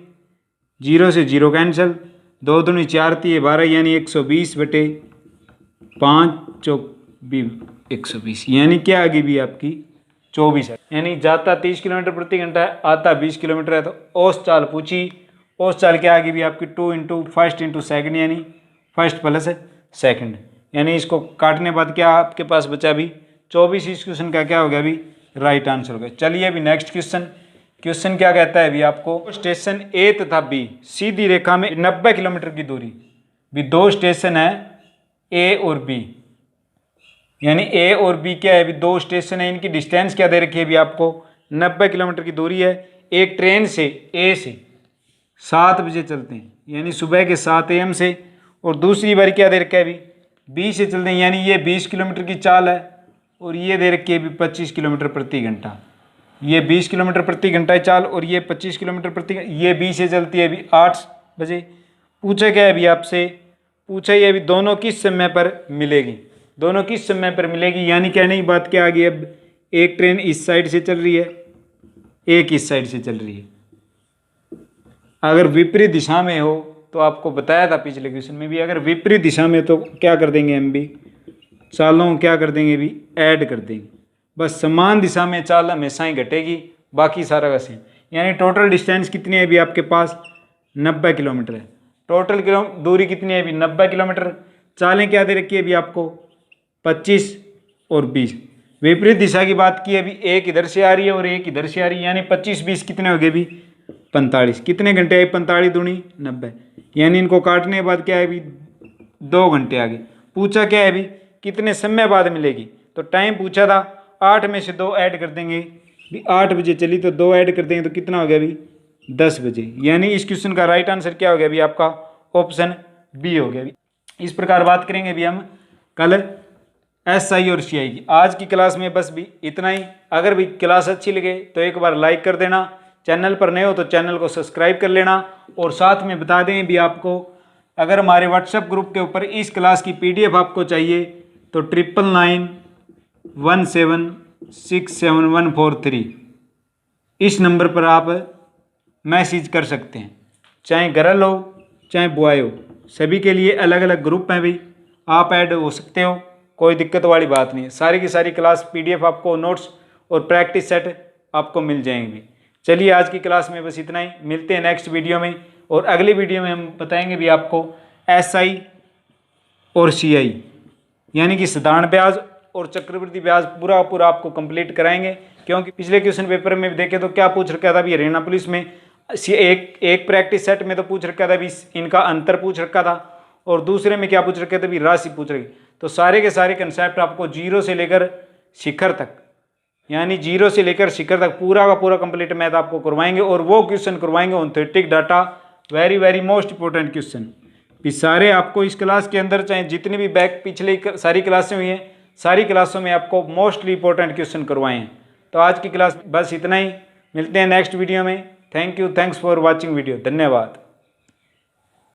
0 से 0 कैंसिल, 2 दूनी 4 3 12, यानी 120 बटे 5 चौक 120, यानी क्या आ गई भी आपकी 24 है। यानी जाता 30 किलोमीटर प्रति घंटा है, आता 20 किलोमीटर है, तो औसत चाल पूछी। औसत चाल क्या आ गई भी आपकी 2 इंटू फर्स्ट इंटू सेकेंड, यानी फर्स्ट प्लस सेकेंड, यानी इसको काटने बाद क्या आपके पास बचा भी 24। इस क्वेश्चन का क्या हो गया अभी, राइट आंसर हो गया। चलिए अभी नेक्स्ट क्वेश्चन। क्वेश्चन क्या कहता है अभी आपको, स्टेशन ए तथा बी सीधी रेखा में 90 किलोमीटर की दूरी, भी दो स्टेशन है ए और बी, यानी ए और बी क्या है, अभी दो स्टेशन है, इनकी डिस्टेंस क्या दे रखी है अभी आपको 90 किलोमीटर की दूरी है। एक ट्रेन से ए से 7 बजे चलते हैं, यानी सुबह के 7 AM से, और दूसरी बार क्या दे रखा है अभी बी से चलते हैं, यानी ये 20 किलोमीटर की चाल है, और ये दे रखी है अभी 25 किलोमीटर प्रति घंटा। ये 20 किलोमीटर प्रति घंटा है चाल, और ये 25 किलोमीटर प्रति, ये बी से चलती है अभी 8 बजे। पूछा क्या है अभी आपसे, पूछा ये अभी दोनों किस समय पर मिलेगी, दोनों किस समय पर मिलेगी, यानी कहने की बात क्या आ गई, अब एक ट्रेन इस साइड से चल रही है, एक इस साइड से चल रही है। अगर विपरीत दिशा में हो तो आपको बताया था पिछले क्वेश्चन में भी, अगर विपरीत दिशा में तो क्या कर देंगे हम भी, चालों क्या कर देंगे भी ऐड कर देंगे। बस समान दिशा में चाल हमेशा ही घटेगी, बाकी सारा वैसे। यानी टोटल डिस्टेंस कितनी है अभी आपके पास 90 किलोमीटर है। टोटल दूरी कितनी है अभी 90 किलोमीटर। चालें क्या दे रखी है अभी आपको 25 और 20। विपरीत दिशा की बात की अभी, एक इधर से आ रही है और एक इधर से आ रही है, यानी 25 20 कितने हो गए अभी 45। कितने घंटे आए 45 दूनी 90, यानी इनको काटने के बाद क्या है अभी 2 घंटे आ गए। पूछा क्या है अभी कितने समय बाद मिलेगी, तो टाइम पूछा था 8 में से 2 ऐड कर देंगे, 8 बजे चली तो 2 ऐड कर देंगे तो कितना हो गया अभी 10 बजे। यानी इस क्वेश्चन का राइट आंसर क्या हो गया अभी आपका ऑप्शन बी हो गया। इस प्रकार बात करेंगे अभी हम कल SI और CI की। आज की क्लास में बस भी इतना ही। अगर भी क्लास अच्छी लगे तो एक बार लाइक कर देना, चैनल पर नए हो तो चैनल को सब्सक्राइब कर लेना, और साथ में बता दें भी आपको, अगर हमारे व्हाट्सएप ग्रुप के ऊपर इस क्लास की PDF आपको चाहिए तो 999171 67143 इस नंबर पर आप मैसेज कर सकते हैं। चाहे गर्ल हो चाहे बॉय हो, सभी के लिए अलग अलग ग्रुप हैं भी, आप ऐड हो सकते हो, कोई दिक्कत वाली बात नहीं है। सारी की सारी क्लास PDF आपको, नोट्स और प्रैक्टिस सेट आपको मिल जाएंगे। चलिए आज की क्लास में बस इतना ही, मिलते हैं नेक्स्ट वीडियो में। और अगली वीडियो में हम बताएंगे भी आपको SI और CI यानी कि साधारण ब्याज और चक्रवृद्धि ब्याज पूरा आपको कंप्लीट कराएंगे। क्योंकि पिछले क्वेश्चन पेपर में देखे तो क्या पूछ रखा था भी, हरियाणा पुलिस में एक प्रैक्टिस सेट में तो पूछ रखा था भी इनका अंतर पूछ रखा था, और दूसरे में क्या पूछ रखे थे भी, राशि पूछ रही। तो सारे के सारे कंसेप्ट आपको जीरो से लेकर शिखर तक, यानी जीरो से लेकर शिखर तक पूरा का पूरा कंप्लीट मैथ आपको करवाएंगे। और वो क्वेश्चन करवाएंगे orthotic data, very very most important question भी सारे आपको इस क्लास के अंदर, चाहे जितनी भी बैक पिछले सारी क्लासें हुई हैं, सारी क्लासों में आपको मोस्टली इंपॉर्टेंट क्वेश्चन करवाए हैं। तो आज की क्लास बस इतना ही, मिलते हैं नेक्स्ट वीडियो में। Thank you, thanks for watching video, धन्यवाद।